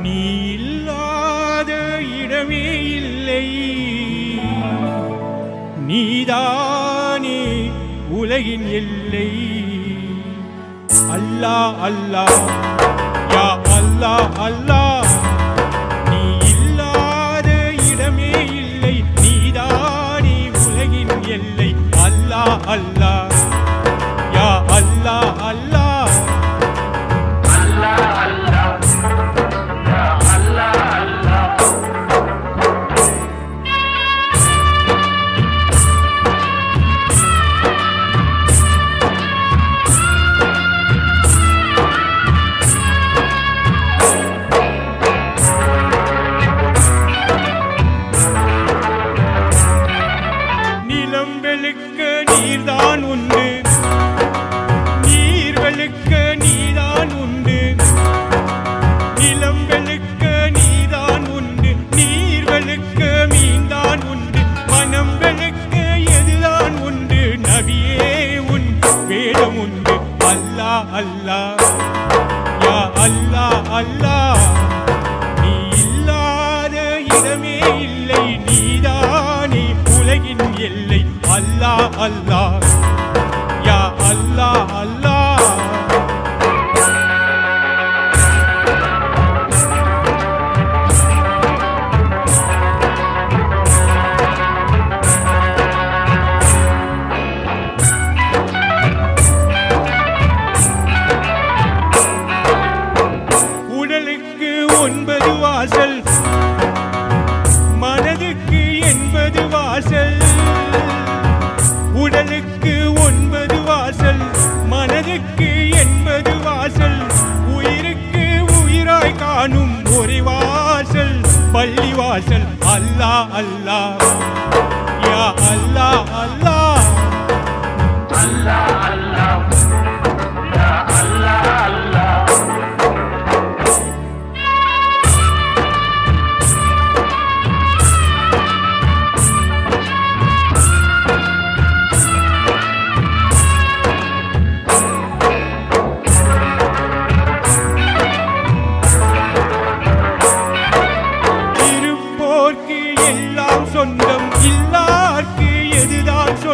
D: நீ இல்லாத இடமே இல்லை நீதானே உலகின் எல்லை அல்லாஹ் அல்லாஹ் யா அல்லாஹ் அல்லாஹ் நீ இல்லாத இடமே இல்லை நீதானே உலகின் எல்லை அல்லாஹ் அல்லாஹ் யா அல்லாஹ் அல்லாஹ் நிலம் வெளுக்க நீர்தான் உண்டு நீர் வெளுக்க நீதான் உண்டு நிலம் வெளுக்க நீதான் உண்டு நீர் வெளுக்க மீன்தான் உண்டு மனம் வெளுக்க எதுதான் உண்டு நபியே உன் வேதம் உண்டு அல்லாஹ் அல்லாஹ் யா அல்லாஹ் அல்லாஹ் நீ இல்லாத இடமே இல்லை நீதானே உலகின் எல்லை அல்லாஹ் அல்லாஹ் யா அல்லாஹ் அல்லாஹ் உடலுக்கு 9 வாசல் மனதுக்கு 80 வாசல் உடலுக்கு 9 வாசல் மனதுக்கு 80 வாசல் உயிருக்கு உயிராய் காணும் ஒரு வாசல் பள்ளி வாசல் அல்லாஹ் அல்லாஹ் யா அல்லாஹ் அல்லாஹ்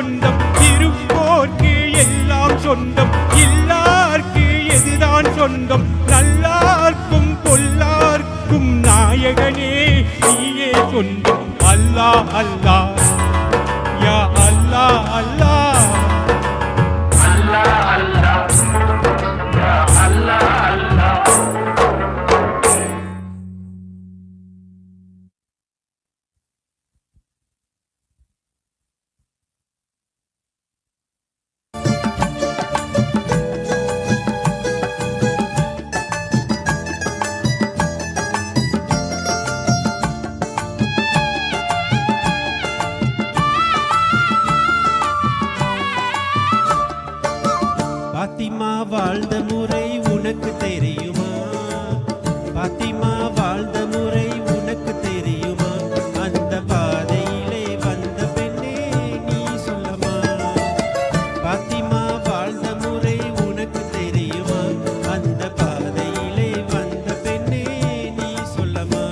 D: சொந்தம் இருப்போர்க்கு எல்லாம் சொந்தம் எல்லார்க்கு எதுதான் சொந்தம் நல்லார்க்கும் பொல்லார்க்கும் நாயகனே நீயே சொந்தம் அல்லாஹ் அல்லாஹ் யா அல்லாஹ் அல்லாஹ்
G: பாத்திமா வாழ்ந்த முறை உனக்கு தெரியுமா? பாத்திமா வாழ்ந்த முறை உனக்கு தெரியுமா? அந்த பாதையிலே வந்த பெண்ணே நீ சொல்லமா? பாத்திமா வாழ்ந்த முறை உனக்கு தெரியுமா? அந்த பாதையிலே வந்த பெண்ணே நீ சொல்லமா?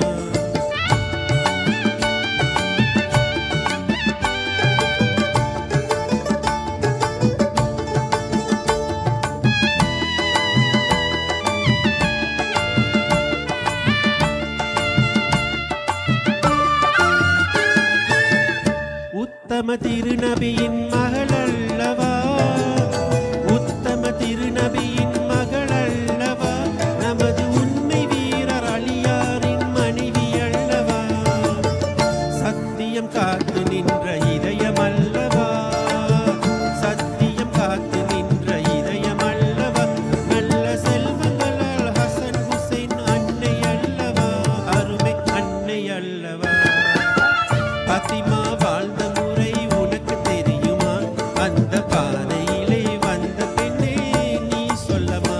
G: உத்தம திருநபியின் மகள் அல்லவா? உத்தம திருநபியின் மகள் அல்லவா? நமது உண்மை வீரர் அலியாரின் மனைவி அல்லவா? சத்தியம் காத்து நின்ற இதயம் அல்லவா? சத்தியம் காத்து நின்ற இதயம் அல்லவா? நல்ல செல்வங்களால் ஹசன் ஹுசைன் அன்னை அல்லவா? அருமை அன்னை அல்லவா? பாத்திமா வாழ்ந்த முறை உனக்கு தெரியுமா? அந்த பாதையிலே வந்த பெண்ணே நீ சொல்லமா?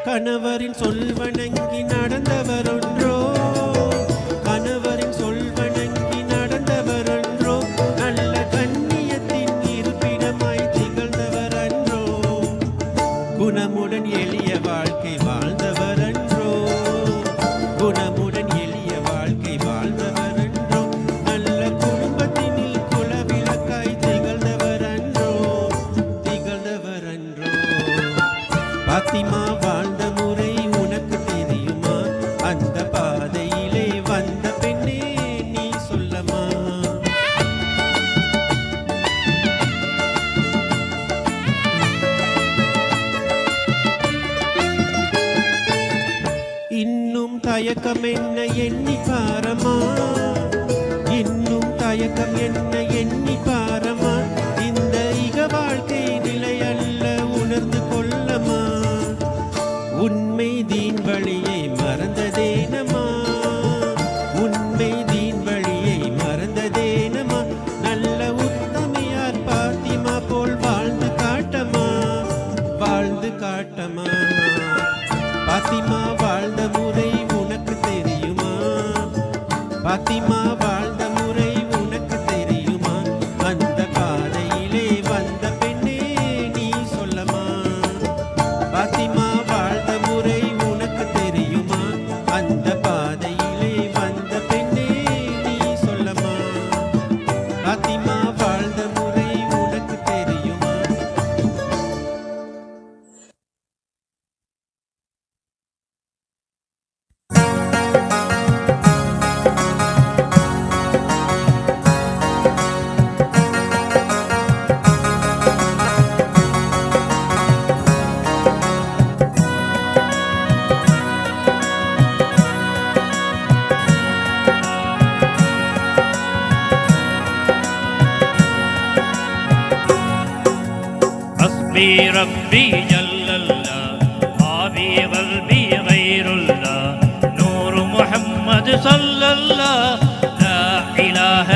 G: கணவரின் சொல்வணங்கி நடந்தவர் ஒன்றோ? கணவரின் சொல்வணங்கி நடந்தவர் ஒன்றோ? நல்ல கண்ணியத்தின் இருப்பிடமாய் திகழ்ந்தவர் அன்றோ? குணமுடன் எளிய வாழ்க்கை வாழ்ந்தவர் அன்றோ? குணமுடன் எளிய வாழ்க்கை வாழ்ந்தவர் அன்றோ? நல்ல குடும்பத்தினில் குலவிளக்காய் திகழ்ந்தவர் அன்றோ? திகழ்ந்தவர் அன்றோ? பாத்திமா வாழ்ந்த முறை உனக்கு தெரியுமா? அந்த பாதையிலே வந்த பெண்ணே நீ சொல்லமா? இன்னும் தயக்கம் என்ன எண்ணி பாரமா? இன்னும் தயக்கம் என்ன எண்ணி பாரமா? இந்த இக வாழ்க்கை நிலை அல்ல உணர்ந்து கொள்ளமா? உண்மை தீன் வழியை மறந்ததேனமா? உண்மை தீன் வழியை மறந்ததேனமா? நல்ல உத்தமையார் பாத்திமா போல் வாழ்ந்து காட்டமா? வாழ்ந்து காட்டமா? பாத்திமா வாழ்ந்த முறை உனக்கு தெரியுமா? பாத்திமா வாழ்ந்த முறை உனக்கு தெரியுமா? அந்த பாதையிலே வந்த பெண்ணே நீ சொல்லமா? பாத்திமா வாழ்ந்த முறை உனக்கு தெரியுமா? அந்த பாதையிலே வந்த பெண்ணே நீ சொல்லமா? பாத்திமா வாழ்ந்த முறை உனக்கு தெரியுமா?
A: حسبي ربي جل الله ما بي قلبي غير الله نور محمد صلى الله لا إله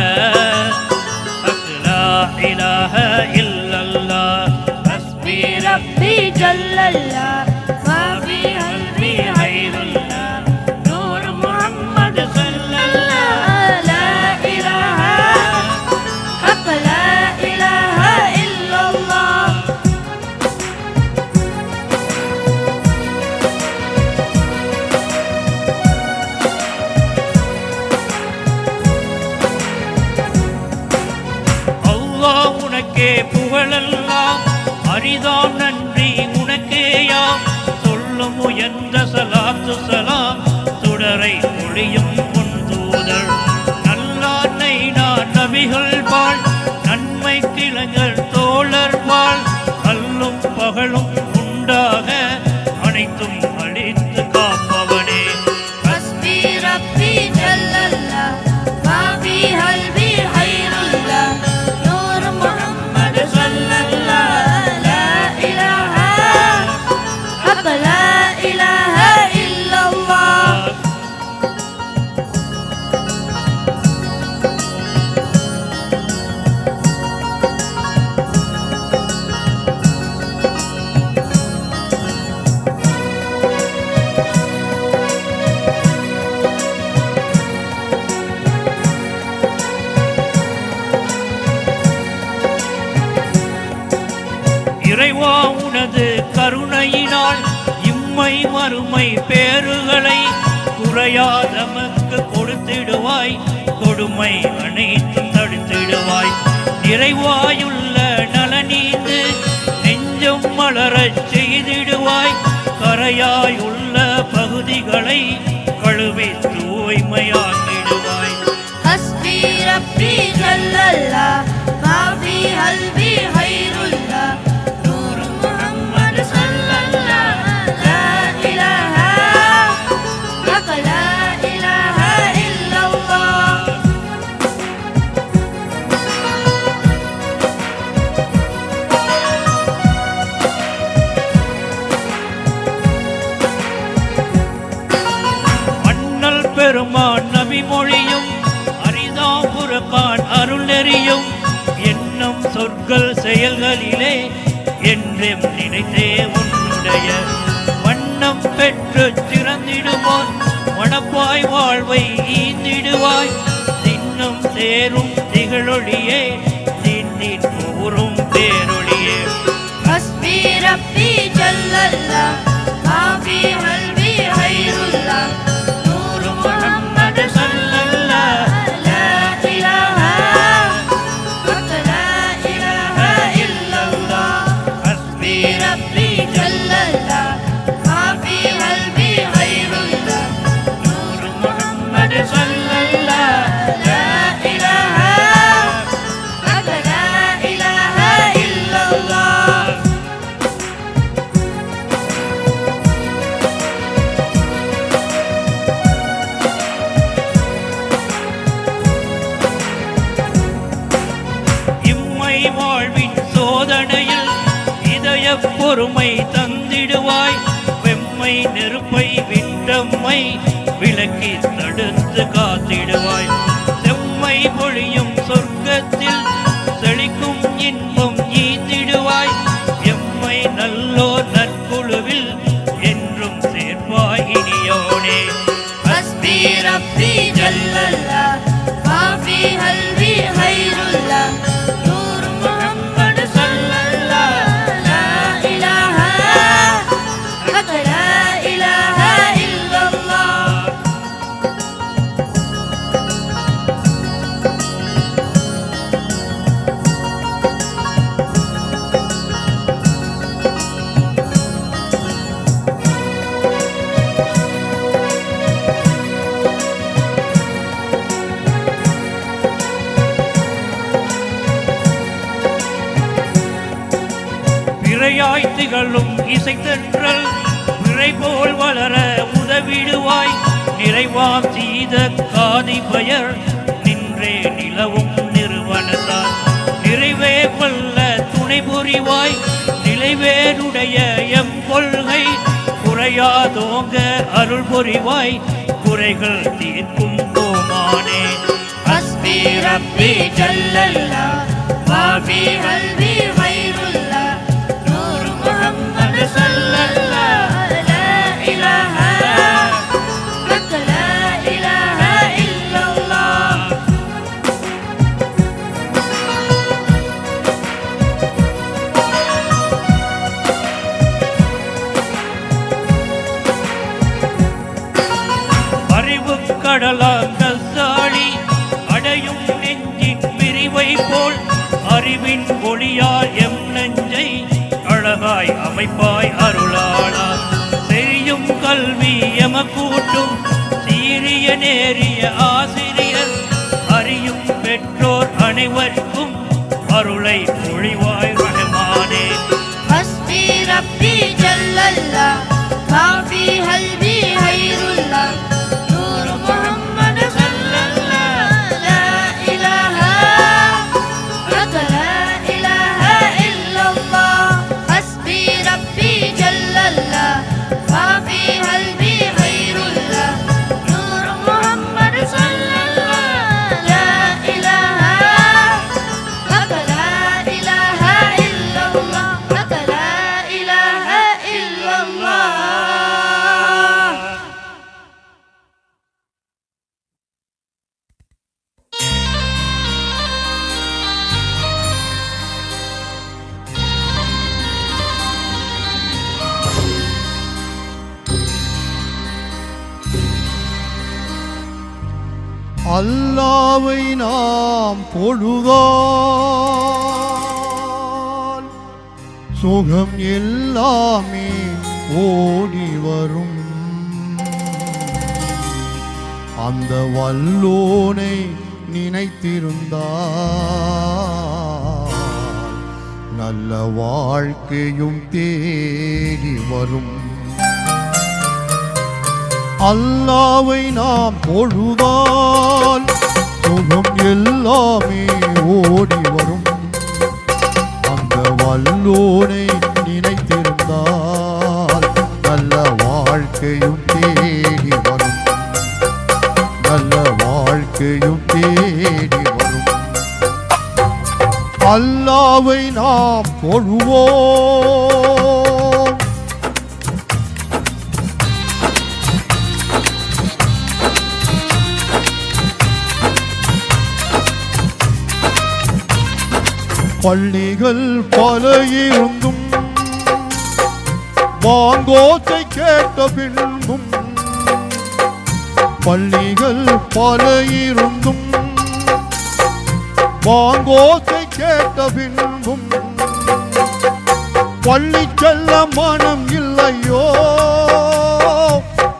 A: لا إله إلا الله حسبي
E: ربي جل الله ما في قلبي غير الله نور محمد صلى الله لا إله حق لا إله إلا الله
A: முயன்ற சலாத்து சலாம் சுடரை ஒளியும் பொன்தூதர் நல்லானை நான் நபிகள் வாழ் நன்மை கிளங்கள் தோழர் வாழ் அல்லும் பகலும் உண்டாக அனைத்தும் அளித்து காப்பவனே
E: حسبي ربي جل الله ما في قلبي غير الله نور محمد صلى الله لا إله حق لا إله إلا الله
A: இறைவா உனது கருணையினால் இம்மை மறுமை பேறுகளை குறையாதமக்கு கொடுத்திடுவாய் கொடுமை அனைத்தும் தடுத்திடுவாய் நிறைவாயுள்ள நலனீந்து நெஞ்சம் மலரச் செய்திடுவாய் கரையாயுள்ள பகுதிகளை கழுவி தூய்மையாக்கிடுவாய்
E: حسبي ربي جل الله ما في قلبي غير الله نور محمد صلى الله لا إله حق لا إله إلا الله
A: அண்ணல் பெருமான் நபி மொழியும் அரிதா புறப்பான் அருள் நெறியும் என்னும் சொற்கள் செயல்களிலே என்றும் நினைத்தே உன்னுடைய வண்ணம் பெற்று சிறந்திடுவோன் மணப்பாய் வாழ்வை ஈந்திடுவாய் தின்னும் சேரும் திகழொழியே தின்னின் கூறும் பேரொழியே
E: حسبي ربي جل الله ما في قلبي غير الله نور محمد صلى الله لا إله حق لا إله إلا الله حسبي ربي جل الله ما في قلبي غير الله نور محمد صلى الله لا إله حق لا إله إلا الله
A: இம்மை வாழ்வின் சோதனையில் இதய பொறுமை தந்திடுவாய் வெம்மை நெருப்பை விட்டம்மை விலக்கி தடுத்து காத்திடுவாய் செம்மை பொழியும் சொர்க்கத்தில் செழிக்கும் இன்பம் ஈந்திடுவாய் எம்மை நல்லோர் நற்குழுவில் என்றும் சேர்ப்பாய் இனியோனே
E: حسبي ربي جل الله ما في قلبي غير الله نور محمد صلى الله لا إله حق لا إله إلا الله
A: பிறையாய் திகழும் இசைத்தன்றல் பிறை போல் வளர உதவிடுவாய் நிறைவாம் சீத காதி பெயர் நின்றே நிலவும் நிறுவனத்தால் நிறைவே கொள்ள துணை புரிவாய் நிலைவேருடைய எம் கொள்கை குறையாதோங்க அருள் புரிவாய் குறைகள் தீர்க்கும் கோமானே
E: حسبي ربي جل الله ما في قلبي غير الله نور محمد صلى الله لا إله حق لا إله إلا الله
A: அறிவு கடலாங்கி அடையும் நெஞ்சின் பிரிவை போல் அறிவின் ஒளியால் எம் நெஞ்சை அழகாய் அமைப்பாய் அருளாளா தெரியும் அருளை பொழிவாய் ரஹ்மானே.
E: حسبي ربي جل الله ما في قلبي غير الله نور محمد صلى الله لا إله لك لا إله إلا الله حسبي ربي جل الله ما في قلبي غير الله نور محمد صلى الله لا إله لك لا إله إلا الله لك لا إله إلا الله.
C: அல்லாவை நாம் பொழுதால் சுகம் எல்லாமே ஓடி வரும். அந்த வல்லோனை நினைத்திருந்தால் நல்ல வாழ்க்கையும் தேடி வரும். அல்லாவை நாம் பொழுதால் சுகம் எல்லாமே ஓடி வரும். அந்த வல்லோனை நினைத்திருந்தால் நல்ல வாழ்க்கையும் தேடி வரும். நல்ல வாழ்க்கையும் தேடி வரும். அல்லாவை நாம் தொழுவோம். பள்ளிகள் பல இருந்தும் வாங்கோசை கேட்ட பின்பும். பள்ளிகள் பல இருந்தும் வாங்கோசை கேட்ட பின்பும். பள்ளி செல்ல மனம் இல்லையோ,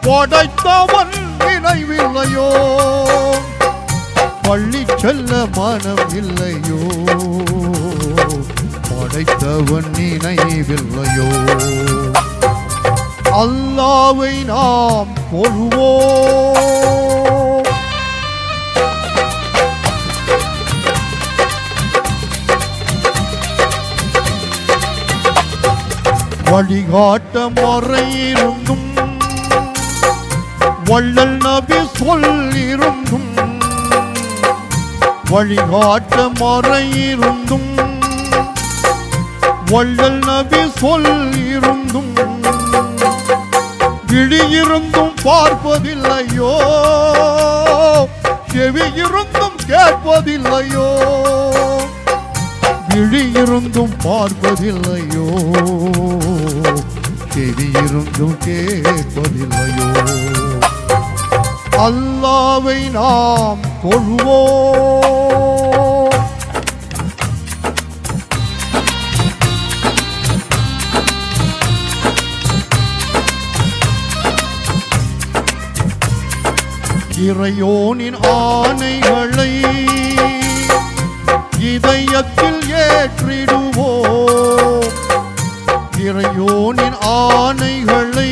C: படைத்தவன் நினைவில்லையோ. பள்ளி செல்ல மனம் இல்லையோ, படைத்தவன் நினைவில்லையோ. அல்லாவை நாம் தொழுவோம். வழிகாட்ட மறையிருந்தும் வள்ளல் நபி சொல்லிருந்தும். வழிகாட்ட மறையிருந்தும் வள்ளல் நபி சொல்லிருந்தும். விழியிருந்தும் பார்ப்பதில்லையோ, செவியிருந்தும் கேட்பதில்லையோ. விழியிருந்தும் பார்ப்பதில்லையோ, செவியிருந்தும் கேட்பதில்லையோ. அல்லாவை நாம் தொழுவோம். இறையோனின் ஆணைகளை இதயத்தில் ஏற்றிடுவோம். இறையோனின் ஆணைகளை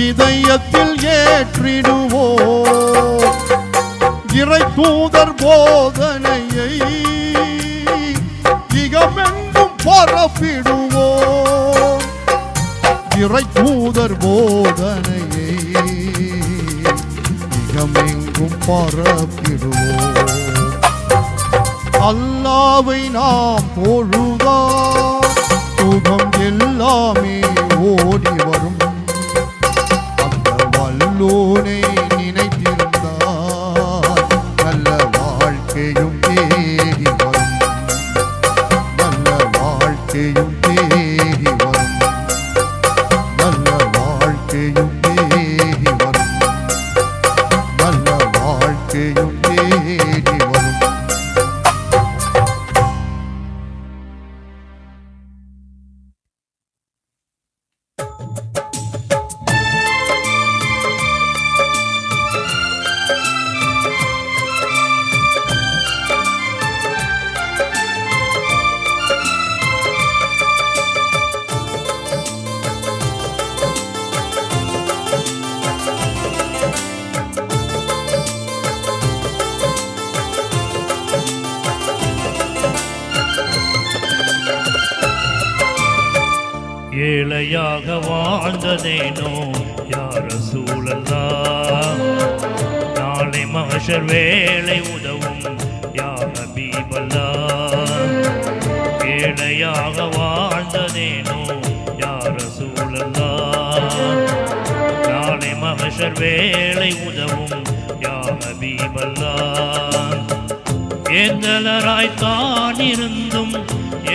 C: இதயத்தில் ஏற்றிடுவோம். இறை தூதர் போதனையை இகமெங்கும் பரப்பிடுவோம். இறை தூதர் போதனையை இகமெங்கும் பரப்பிடுவோம். அல்லாவை நாம் பொழுதால் சுகம் எல்லாமே ஓடி வரும். அந்த வல்லோனை நினைத்திருந்தால் நல்ல வாழ்க்கையும் தேடி வரும். நல்ல வாழ்க்கையும் தேடி வரும். நல்ல வாழ்க்கையும் தேடி வரும். நல்ல வாழ்க்கையும் தேடி வரும்.
A: ஏழையாக வாழ்ந்ததேனோ யா ரசூலல்லாஹ். நாளை மஹ்ஷர் வேளை உதவும் யா ஹபீபல்லாஹ். ஏழையாக வாழ்ந்ததேனோ யா ரசூலல்லாஹ். நாளை மஹ்ஷர் வேளை உதவும் யா ஹபீபல்லாஹ். ஏந்தலராய்த்தான் இருந்தும்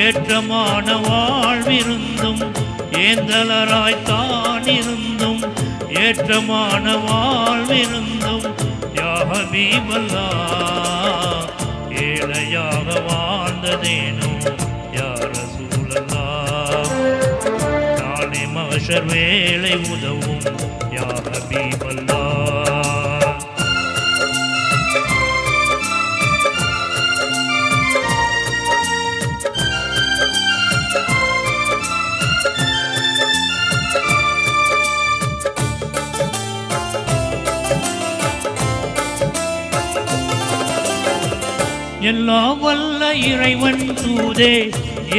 A: ஏற்றமான வாழ்விருந்தும், ஏந்தலராய்த்தான் இருந்தும் ஏற்றமான வாழ்விருந்தும் யா ஹபீபல்லாஹ். ஏழையாக வாழ்ந்ததேனோ யா ரசூலல்லாஹ். நாளை மஹ்ஷர் வேளை உதவும் யா ஹபீபல்லாஹ். எல்லாம் வல்ல இறைவன் தூதே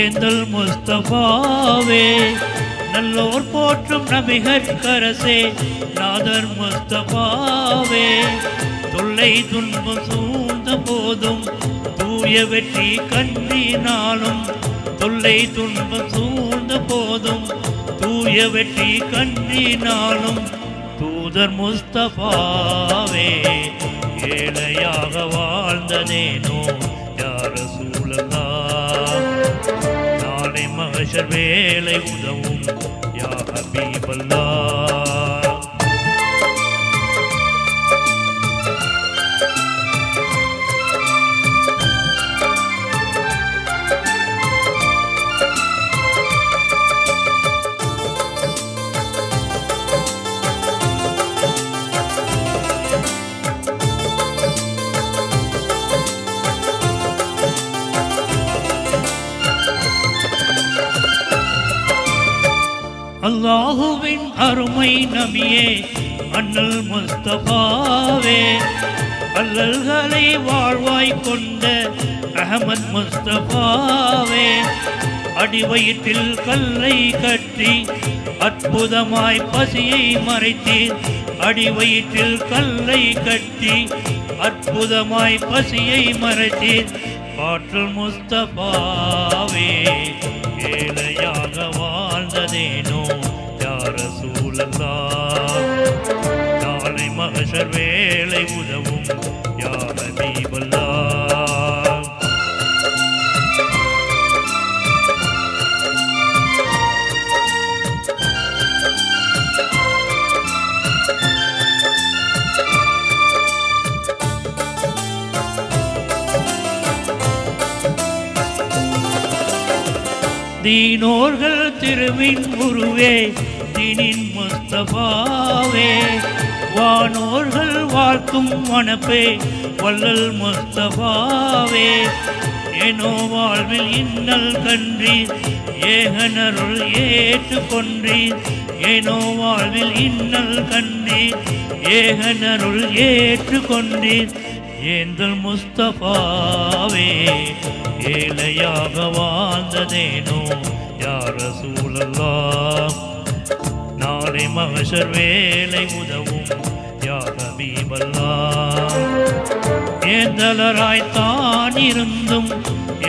A: ஏந்தல் முஸ்தபாவே, நல்லோர் போற்றும் நபிகரசே நாதர் முஸ்தபாவே. தொல்லை துன்பம் சூழ்ந்த போதும் தூய வெற்றி கண்டினாலும், தொல்லை துன்பம் சூழ்ந்த போதும் தூய வெற்றி கண்டினாலும் தூதர் முஸ்தபாவே. ஏழையாக வாழ்ந்ததேனோ யா ரசூலல்லாஹ். நாளை மஹ்ஷர் வேளை உதவும் யா ஹபீபல்லாஹ். அல்லாஹுவின் அருமை நபியே அண்ணல் முஸ்தபாவே, அல்லல்களை வாழ்வாய் கொண்ட அஹமத் முஸ்தபாவே. அடிவயிற்றில் கல்லை கட்டி அற்புதமாய் பசியை மறைத்தீர், அடிவயிற்றில் கல்லை கட்டி அற்புதமாய் பசியை மறைத்தீர் ஆற்றல் முஸ்தபாவே. ஏழையாக வாழ்ந்ததேனோ யா ரசூலல்லாஹ். நாளை மஹ்ஷர் வேளை உதவும் யா ஹபீபல்லாஹ். தீனோர்கள் திருவின் உருவே தீனின் முஸ்தபாவே, வானோர்கள் வாழ்க்கும் வனப்பே வல்லல் முஸ்தபாவே. ஏனோ வாழ்வில் இன்னல் கன்றீர் ஏகனருள் ஏற்றுக்கொன்றீர், ஏனோ வாழ்வில் இன்னல் கன்றீர் ஏகனருள் ஏற்றுக்கொண்டீர் ஏந்தல் முஸ்தபாவே. ஏழையாக வாழ்ந்ததேனோ யா ரசூலல்லாஹ். நாளை மஹ்ஷர் வேளை உதவும் யா ஹபீபல்லாஹ். ஏந்தலராய்த்தான் இருந்தும்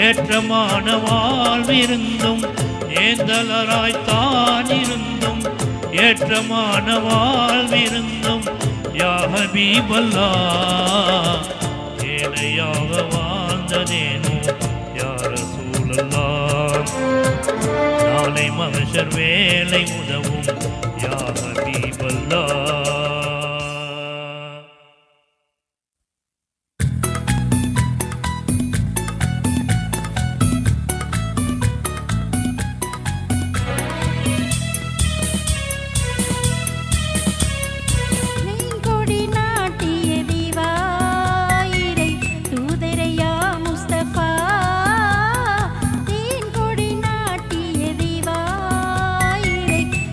A: ஏற்றமான வாழ்விருந்தும், ஏந்தலராய்த்தான் இருந்தும் ஏற்றமான வாழ்விருந்தும் யா ஹபீபல்லாஹ். ஏழையாக வாழ்ந்ததேனோ யா ரசூலல்லாஹ். நாளை மஹ்ஷர் வேளை உதவும் யா ஹபீபல்லாஹ்.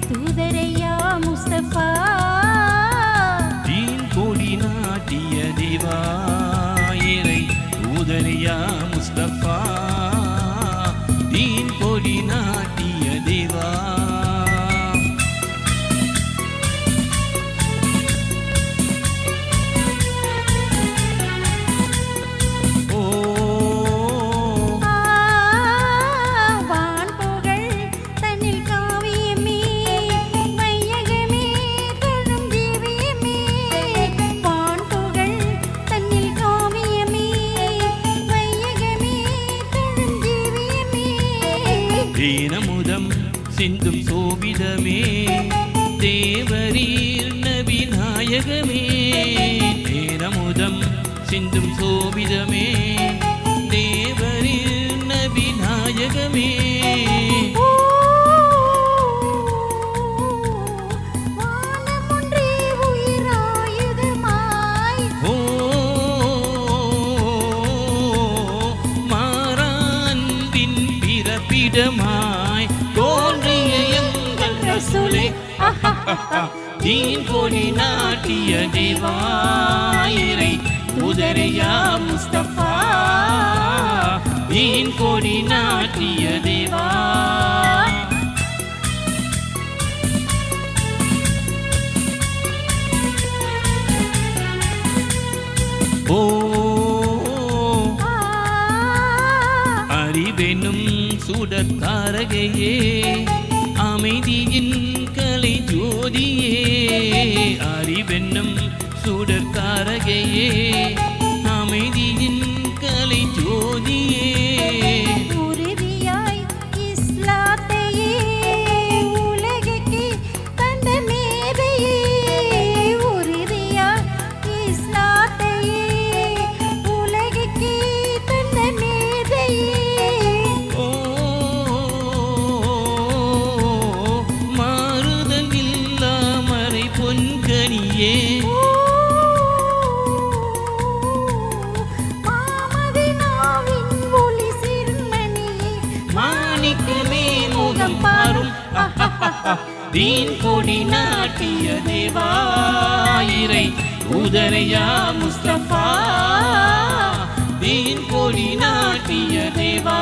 E: தூதரை
F: சோபிதமே தேவரீர் நபி நாயகமே தேரமுதம் சிந்தும் சோபிதமே தேவரீர் நபி நாயகமே மாய் தோன்றிய எங்கள் ரசூலே தீன் கொடி நாட்டிய தேவாயிரை உதரையா முஸ்தபா தீன் கொடி நாட்டிய தேவா ஓ அறிவெனும் சுடத்தாரகையே அமைதியின் கலை ஜோதியே அறிவென்னும் சுடத்தாரகையே அமைதியின் கலை ஜோதியே
E: உறுதியாய் இஸ்லாத்தையே உலகுக்கு தந்த மேதையே உறுதியாய் இஸ்லாத்தையே உலகுக்கு தந்த மேதையே
F: பொன்கனியே
E: மாமதினாவின் ஒளி சிறுமணியே
F: மாணிக்கமே முகம் பாரும் தீன் கொடி நாட்டிய தேவாயிரை உதரையா முஸ்தபா தீன் கொடி நாட்டிய தேவா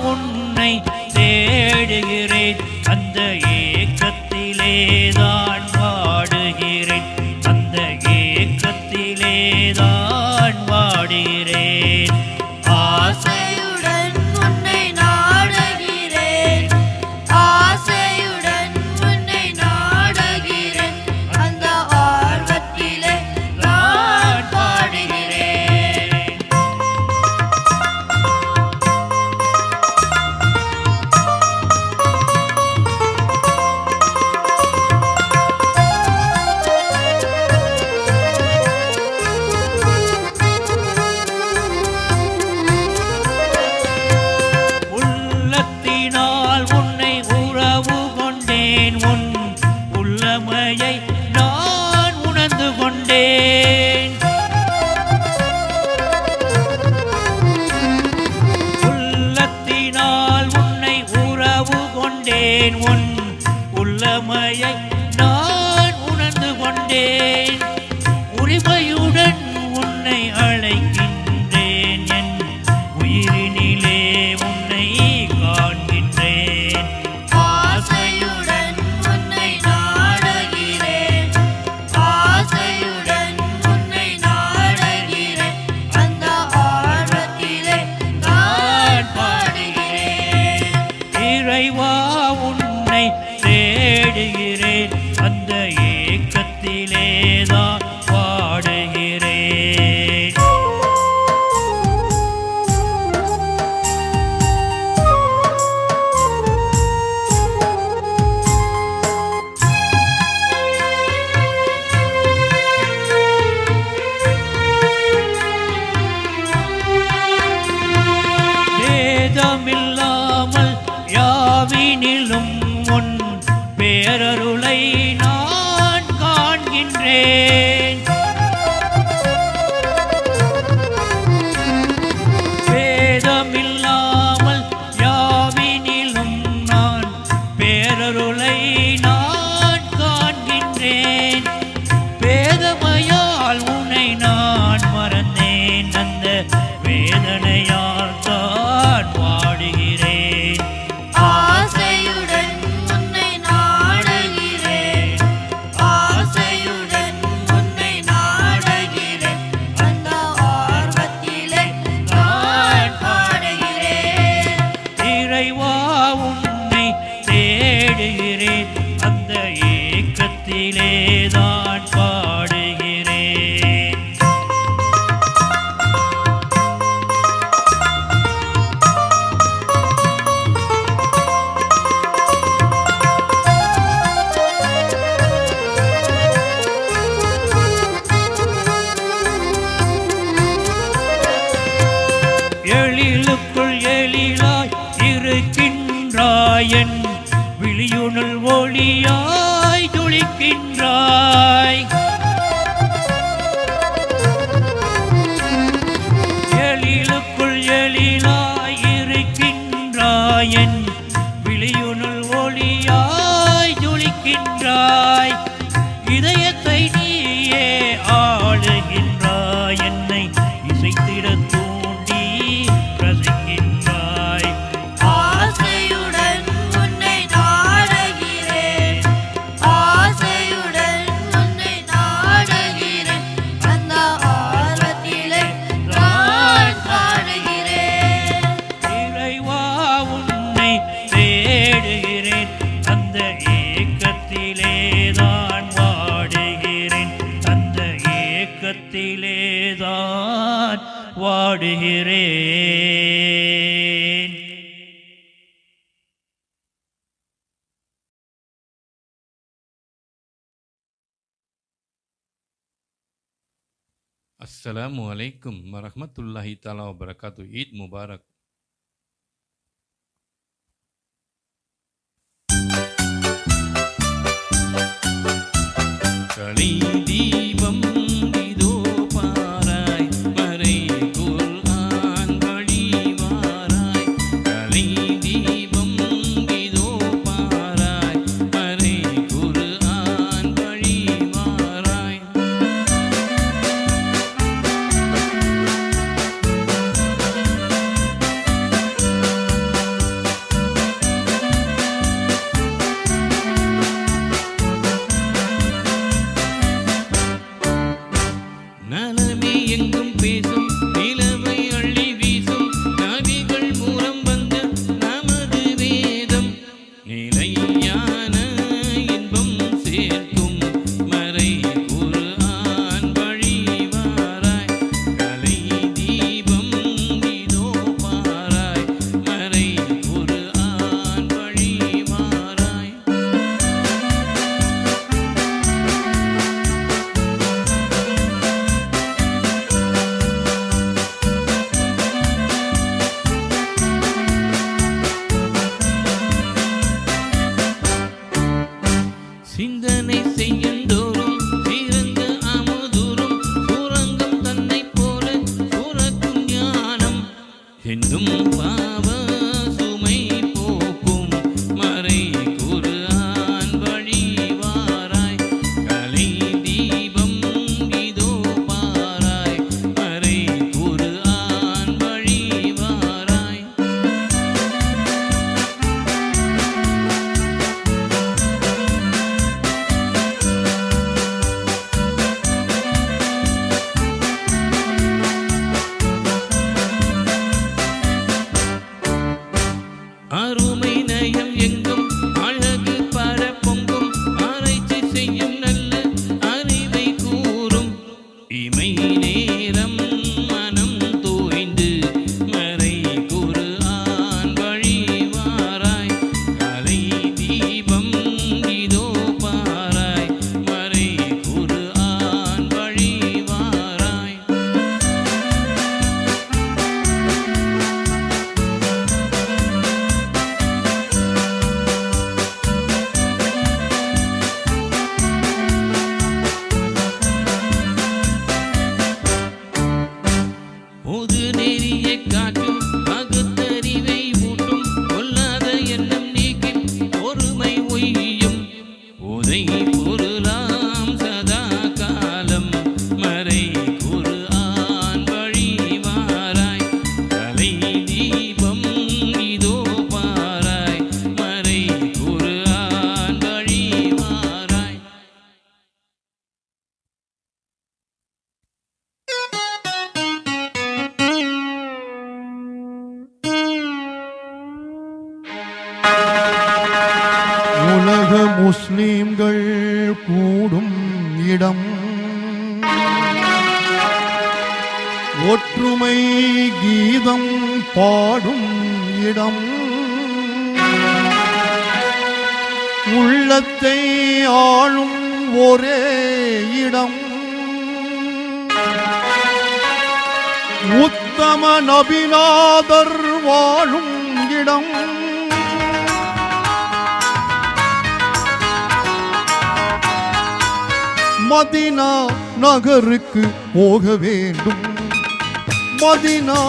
B: உன்னை தேடுகிறேன் அந்த ஏக்கத்திலேதான் வாடுகிறேன் அந்த ஏக்கத்திலேதான் வாடுகிறேன்
E: ஆசையுடன் உன்னை நாடுகிறேன் ஆசையுடன் உன்னை நாடுகிறேன் அந்த ஆர்வத்திலே நான் பாடுகிறேன்
B: எழிலுக்குள் எழிலாய் இருக்கின்றாயன் விழியுணல் ஒளியாய் ஜொலிக்கின்றாய். எழிலுக்குள் எழிலாய் இருக்கின்றாயன் விழியுணல் ஒளியாய் ஜொலிக்கின்றாய். இதயத்தை நீயே ஆளுகின்றாய், என்னை இசைத்திட தூண்டி ரசிக்கின்றாய்.
E: ஆசையுடன் உன்னை நாடுகிறேன், ஆசையுடன் உன்னை நாடுகிறேன், அந்த ஆர்வத்திலே நான் பாடுகிறேன்.
B: இறைவா உன்னை தேடுகிறேன், அந்த ஏக்கத்திலே தான் வாடுகிறேன், அந்த ஏக்கத்திலே தான் வாடுகிறேன்.
F: அஸ்ஸலாமு அலைக்கும் வரஹ்மத்துல்லாஹி தஆலா வபரகாத்து. ஈத் முபாரக். களி தீபம் இதோ பாராய், மறை குர்ஆன் வழிவாராய். களி தீபம் இதோ பாராய், மறை குர்ஆன் வழிவாராய். நலமே எங்கும் பேசும் நிலவை அள்ளி வீசும் நபிகள் மூலம் வந்த நமது வேதம். நிலையான இன்பம் சேர்க்கும் மறை குர்ஆன் வழிவாராய். கலை தீபம் இதோ பாராய், மறை குர்ஆன் வழிவாராய். சிந்தனை செய்யந்தோறும் சிறந்த அமுதூரும் சுரங்கம் தன்னைப் போல சுரக்கும் ஞானம் என்னும் பாவ சுமை போக்கும் மறை குர்ஆன் வழிவாராய். கலை தீபம் இதோ பாராய், மறை குர்ஆன் வழிவாராய். அருமை நயம் எங்கும் அழகு பரப்பொங்கும் ஆராய்ச்சி செய்யும் நல்ல அறிவை கூறும். இமை நேரம் மனம் தோய்ந்து மறை குர்ஆன் வழிவாராய். கலை தீபம் இதோ பாராய், மறை குர்ஆன் வழிவாராய். பொது நெறியை காட்டும் பகுத்தறிவை ஊட்டும் கொல்லாத எண்ணம் நீக்கி பொறுமை ஒய்யும் உதை பொருளாம் சதா காலம் மறை குர்ஆன் வழிவாராய். கலை தீபம் இதோ பாராய், மறை குர்ஆன் வழிவாராய்.
C: உலக முஸ்லிம்கள் கூடும் இடம், ஒற்றுமை கீதம் பாடும் இடம், உள்ளத்தை ஆளும் ஒரே இடம், உத்தம நபிநாதர் வாழும் இடம் மதீனா நகருக்கு போக வேண்டும், மதீனா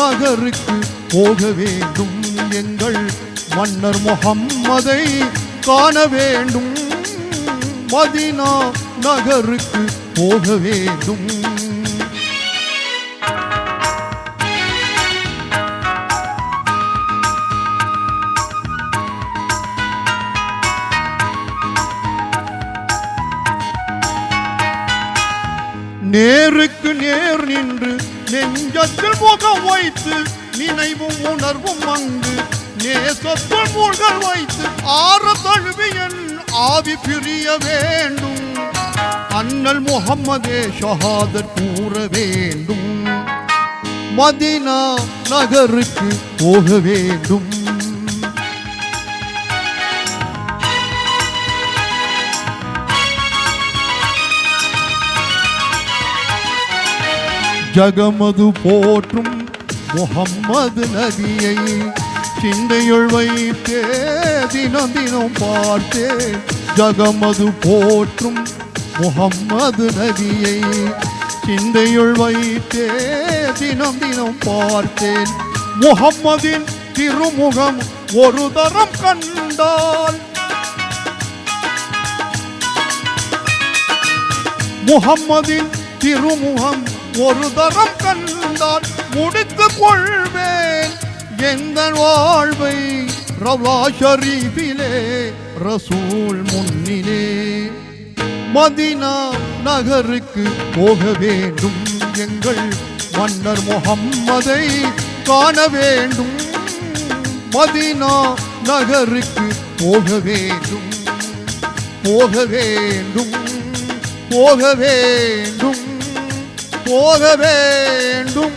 C: நகருக்கு போக வேண்டும், எங்கள் மன்னர் முஹம்மதை காண வேண்டும், மதீனா நகருக்கு போக வேண்டும். நேருக்கு நேர் நின்று நெஞ்சத்தில் முகம் வைத்து நினைவும் உணர்வும் அங்கு நேசத்தில் மூழ்கள் வைத்து ஆற தழுவியன் ஆவி பிரிய வேண்டும், அண்ணல் முஹம்மதே ஷஹாதத் கூற வேண்டும், மதீனா நகருக்கு போக வேண்டும். ஜகமது போற்றும் முஹம்மது நபியை சிந்தையுள் வைத்தே தினம் தினம் பார்த்தே, ஜகமது போற்றும் முஹம்மது நபியை சிந்தையுள் வைத்தே தினம் தினம் பார்த்தேன், முஹம்மதின் திருமுகம் ஒரு தரம் கண்டால், முஹம்மதின் திருமுகம் ஒரு தரம் கண்டால் முடித்துக் கொள்வேன் எந்த வாழ்வை ரவ்லா ஷரீஃபிலே ரசூல் முன்னிலே, மதீனா நகருக்கு போக வேண்டும், எங்கள் மன்னர் முஹம்மதை காண வேண்டும், மதீனா நகருக்கு போக வேண்டும், போக வேண்டும், போக வேண்டும், போக வேண்டும்.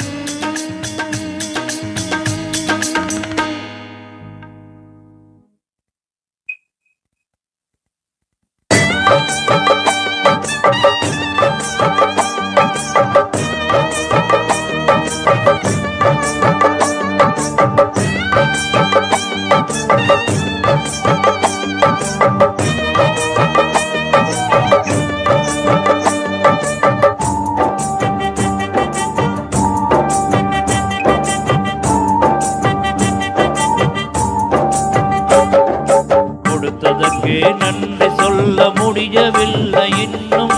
B: நன்றி சொல்ல முடியவில்லை இன்னும்,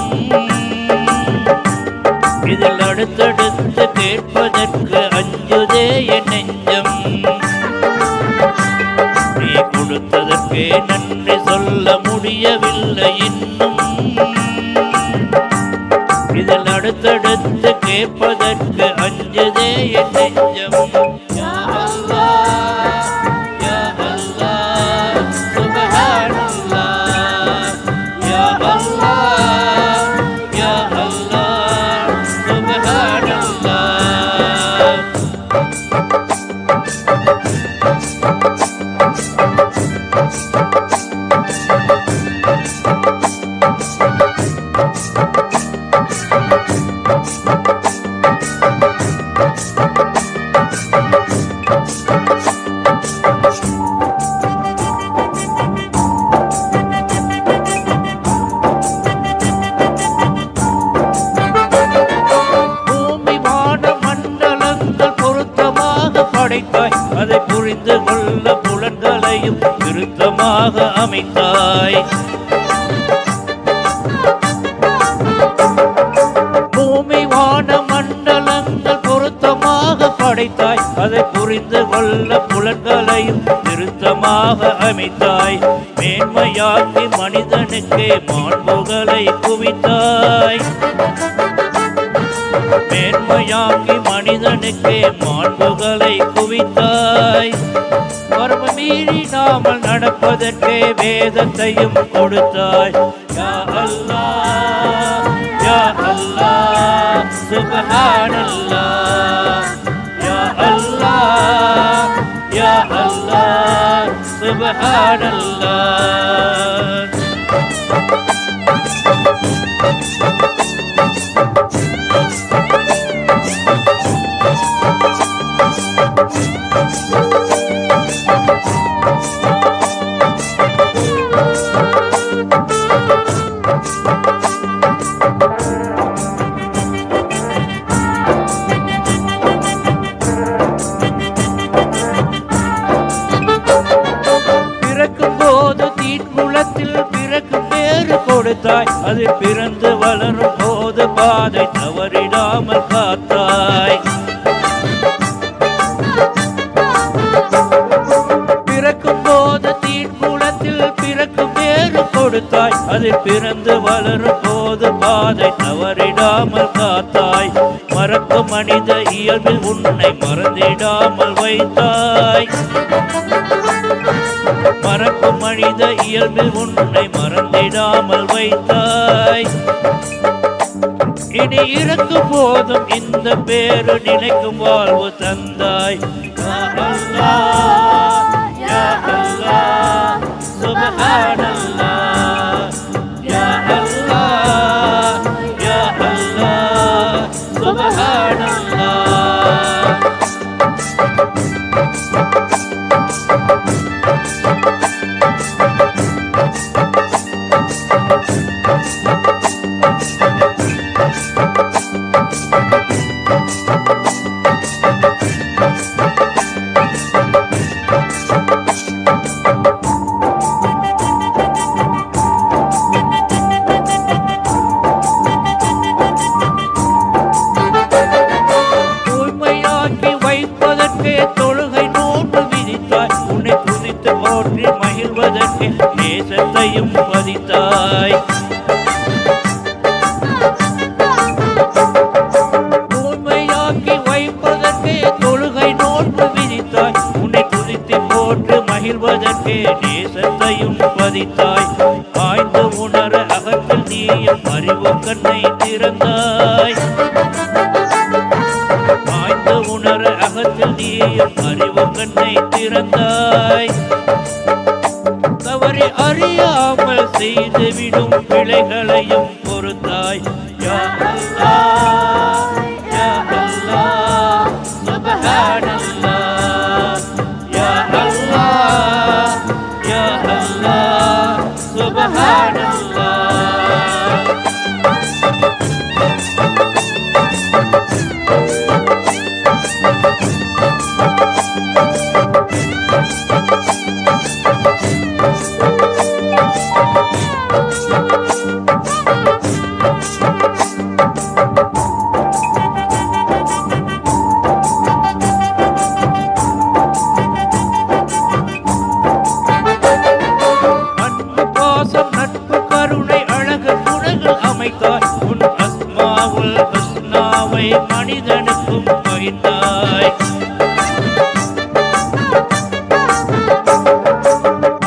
B: இதில் அடுத்தடுத்து கேட்பதற்கு அஞ்சுதே என் நெஞ்சம், நீ கொடுத்ததற்கே நன்றி சொல்ல முடியவில்லை இன்னும், இதில் அடுத்தடுத்து கேட்பதற்கு அஞ்சுதே என் நெஞ்சம். யா அல்லாஹ், யா அல்லாஹ், சுப்ஹானல்லாஹ், யா அல்லாஹ், யா அல்லாஹ், சுப்ஹானல்லாஹ். அதை புரிந்து கொள்ள புலன்களையும் திருத்தமாக அமைத்தாய், பூமி வான மண்டலங்கள் பொருத்தமாக படைத்தாய், அதை புரிந்து கொள்ள புலன்களையும் திருத்தமாக அமைத்தாய், மேன்மையாக்கி மனிதனுக்கே மாண்புகளை குவித்தாய், மேன்மையாக்கி மனிதனுக்கே மாண்புகளை குவித்தாய், மர்ம மீறினாமல் நடப்பதற்கே வேதத்தையும் கொடுத்தாய். யா அல்லாஹ், யா அல்லாஹ், சுப்ஹானல்லாஹ், யா அல்லாஹ், யா அல்லாஹ், சுப்ஹானல்லாஹ். கொடுத்தாய், அதில் பிறந்து வளரும் போது பாதை தவறிடாமல் காத்தாய். பிறக்கும் போது தீக்குளத்தில் பிறக்கும் பேரு கொடுத்தாய், அதில் பிறந்து வளரும் போது பாதை தவறிடாமல் காத்தாய். மறக்கும் மனித இயல்பில் உன்னை மறந்திடாமல் வைத்தாய். மறக்கும் மனித இயல்பில் உன்னை மறந்திடாமல் வைத்தாய். இனி இருக்கும் போதும் இந்த பேரு நினைக்கும் வாழ்வு தந்தாய். யா அல்லாஹ், யா அல்லாஹ், சுப்ஹானல்லாஹ். யா அல்லாஹ், யா அல்லாஹ், சுப்ஹானல்லாஹ். தூய்மையாக்கி வைப்பதற்கே தொழுகை நோன்பு விதித்தாய். உன்னை துதித்து போற்றி மகிழ்வதற்கு நேசத்தையும் பதித்தாய். தூய்மையாக்கி வைப்பதற்கே தொழுகை நோன்பு விதித்தாய். உன்னை துதித்து போற்று மகிழ்வதற்கே நேசத்தையும் பதித்தாய். ஆய்ந்து உணர அகத்தில் நீயும் அறிவு கண்ணை திறந்தாய். ஆய்ந்து உணர அகத்தில் நீயும் அறிவு கண்ணை திறந்தாய். தவறி அறியாமல் செய்துவிடும் பிழைகளையும் பொறுத்தாய். யா அல்லாஹ், யா அல்லாஹ், சுப்ஹானல்லாஹ். யா அல்லாஹ், யா அல்லாஹ், சுப்ஹானல்லாஹ். அன்பு பாசம் நட்பு கருணை அழகு குணங்கள் அமைத்தாய். உன் அஸ்மாவுல் ஹுஸ்னாவை மனிதனுக்கும் பகிர்ந்தாய்.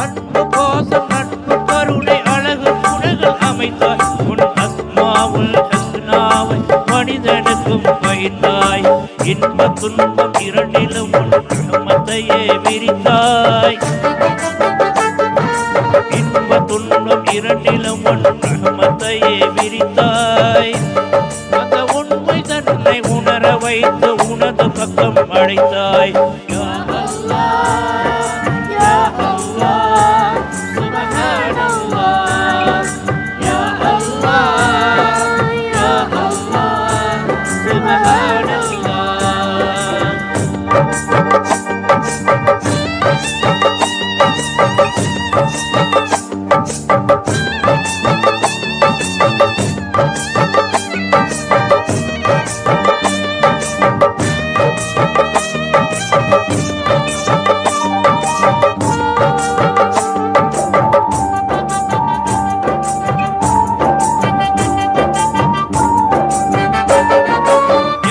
B: அன்பு பாசம் நட்பு கருணை அழகு குணங்கள் அமைத்தாய். உன் அஸ்மாவுல் ஹுஸ்னாவை மனிதனுக்கும் பகிர்ந்தாய். இன்ப துன்பம் இரண்டிலும் உன் ரஹ்மத்தையே விரித்தாய். இன்ப துன்பம் இரண்டிலும் உன் ரஹ்மத்தையே விரித்தாய். அந்த உண்மை தன்னை உணர வைத்து உனது பக்கம் அழைத்தாய். யா அல்லாஹ், யா அல்லாஹ், சுப்ஹானல்லாஹ். யா அல்லாஹ், யா அல்லாஹ், சுப்ஹானல்லாஹ்.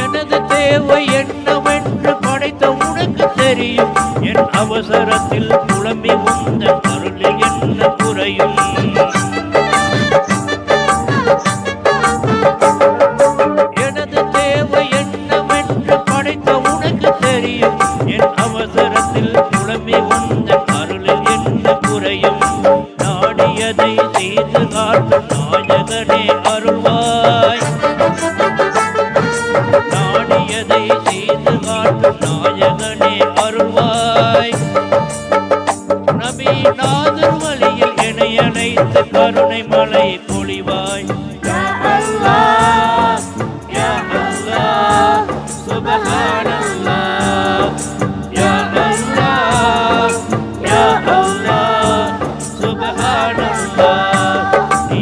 B: எனது தேவை என்னவென்று படைத்த உனக்கு தெரியும். என் அவசரத்தில் புலம்பி உந்த அருளில் என்ன குறையும். எனது தேவை என்னவென்று படைத்த உனக்கு தெரியும். என் அவசரத்தில் புலம்பி உந்த அருளில் என்ன குறையும். நாடியதை செய்து காட்டும் நாயகனே அருள்வாய். நாடியதை செய்து காட்டும் நாயகனே அருள்வாய். நபி நாதர் வழியில் என்னை அழைத்து கருணை மழை பொழிவாய். யா அல்லாஹ், யா அல்லாஹ், சுப்ஹானல்லாஹ். யா அல்லாஹ், யா அல்லாஹ், சுப்ஹானல்லாஹ். நீ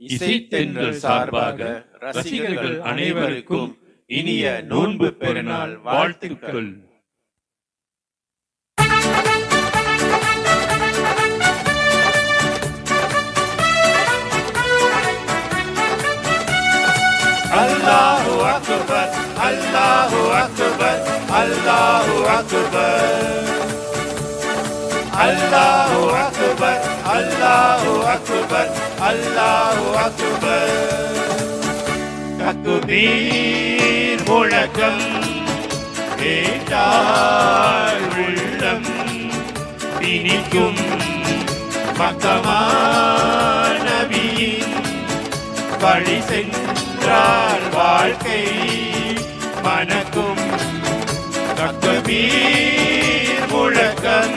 H: இசைத்தென்றல் சார்பாக ரசிகர்கள் அனைவருக்கும் இனிய நோன்பு பெருநாள் வாழ்த்துக்கள்.
I: அல்லாஹு அக்பர், அல்லாஹு அக்பர், அல்லாஹு அக்பர், அல்லாஹு அக்பர், அல்லாஹு அக்பர், அல்லாஹு அக்பர். தக்பீர் முழக்கம் கேட்டால் உள்ளம் திணிக்கும் மக்கமா நபியின் வழி சென்றால் வாழ்க்கை மணக்கும். தக்பீர் முழக்கம்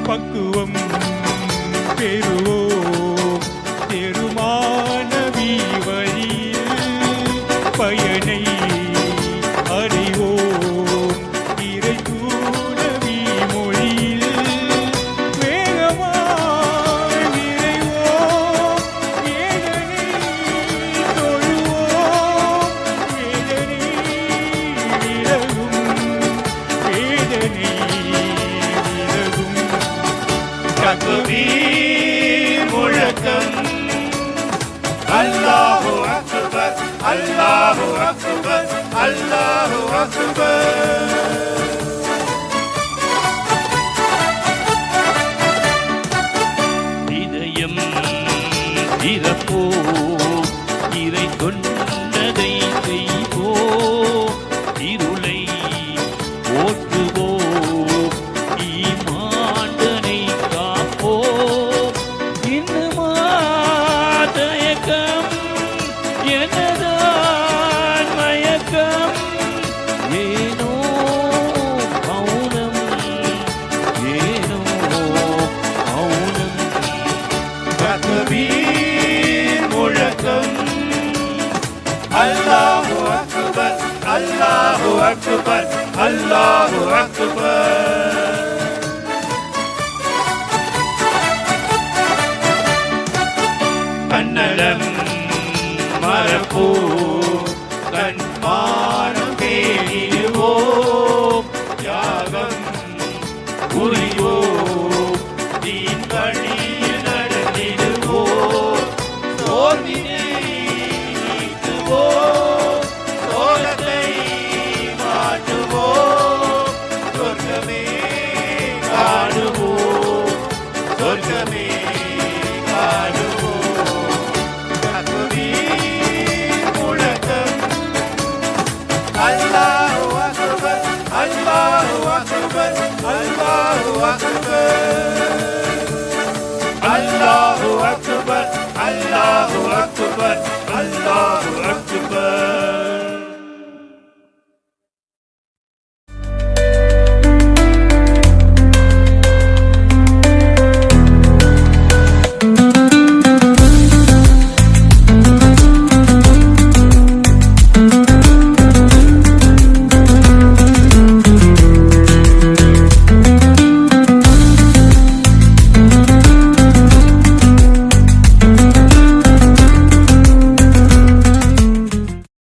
D: பக்குவம் பெறுவோம் திருமானவி வழியில் பயனை அறிவோம் இறை தூணவி மொழியில் வேகமாய் விரைவோம் வேதனை தொழுவோம் வேதனை விலகும் வேதனை விலகும்.
I: தக்பீர் முழக்கம் அல்லாஹு அக்பர், அல்லாஹு அக்பர், அல்லாஹு அக்பர்.
A: இதயம் திறப்போ இறை சொன்னதை செய்வோம், இருளை ஓட்டுவோம், ஈமாண்டனை காப்போம். இன்னுமா தயக்கம் எனதான் மயக்கம், ஏனோ மௌனம், ஏனோ மௌனம்.
I: தக்பீர் முழக்கம் அல்லாஹு அக்பர், அல்லாஹு அக்பர், அல்லாஹு அக்பர். கண்ணலம் மரப்போ கண்மானம் பேணிடுவோம், யாகம் புரிவோம், தீன் வழியில் நடந்திடுவோம், சோர்வினை நீக்குவோம், சோகத்தை மாற்றுவோம், சொர்க்கமே காணுவோம், சொர்க்கமே காணுவோம். தக்பீர் முழக்கம் அல்லாஹு அக்பர், அல்லாஹு அக்பர், அல்லாஹு அக்பர், அல்லாஹு அக்பர், அல்லாஹு அக்பர், அல்லாஹு அக்பர்.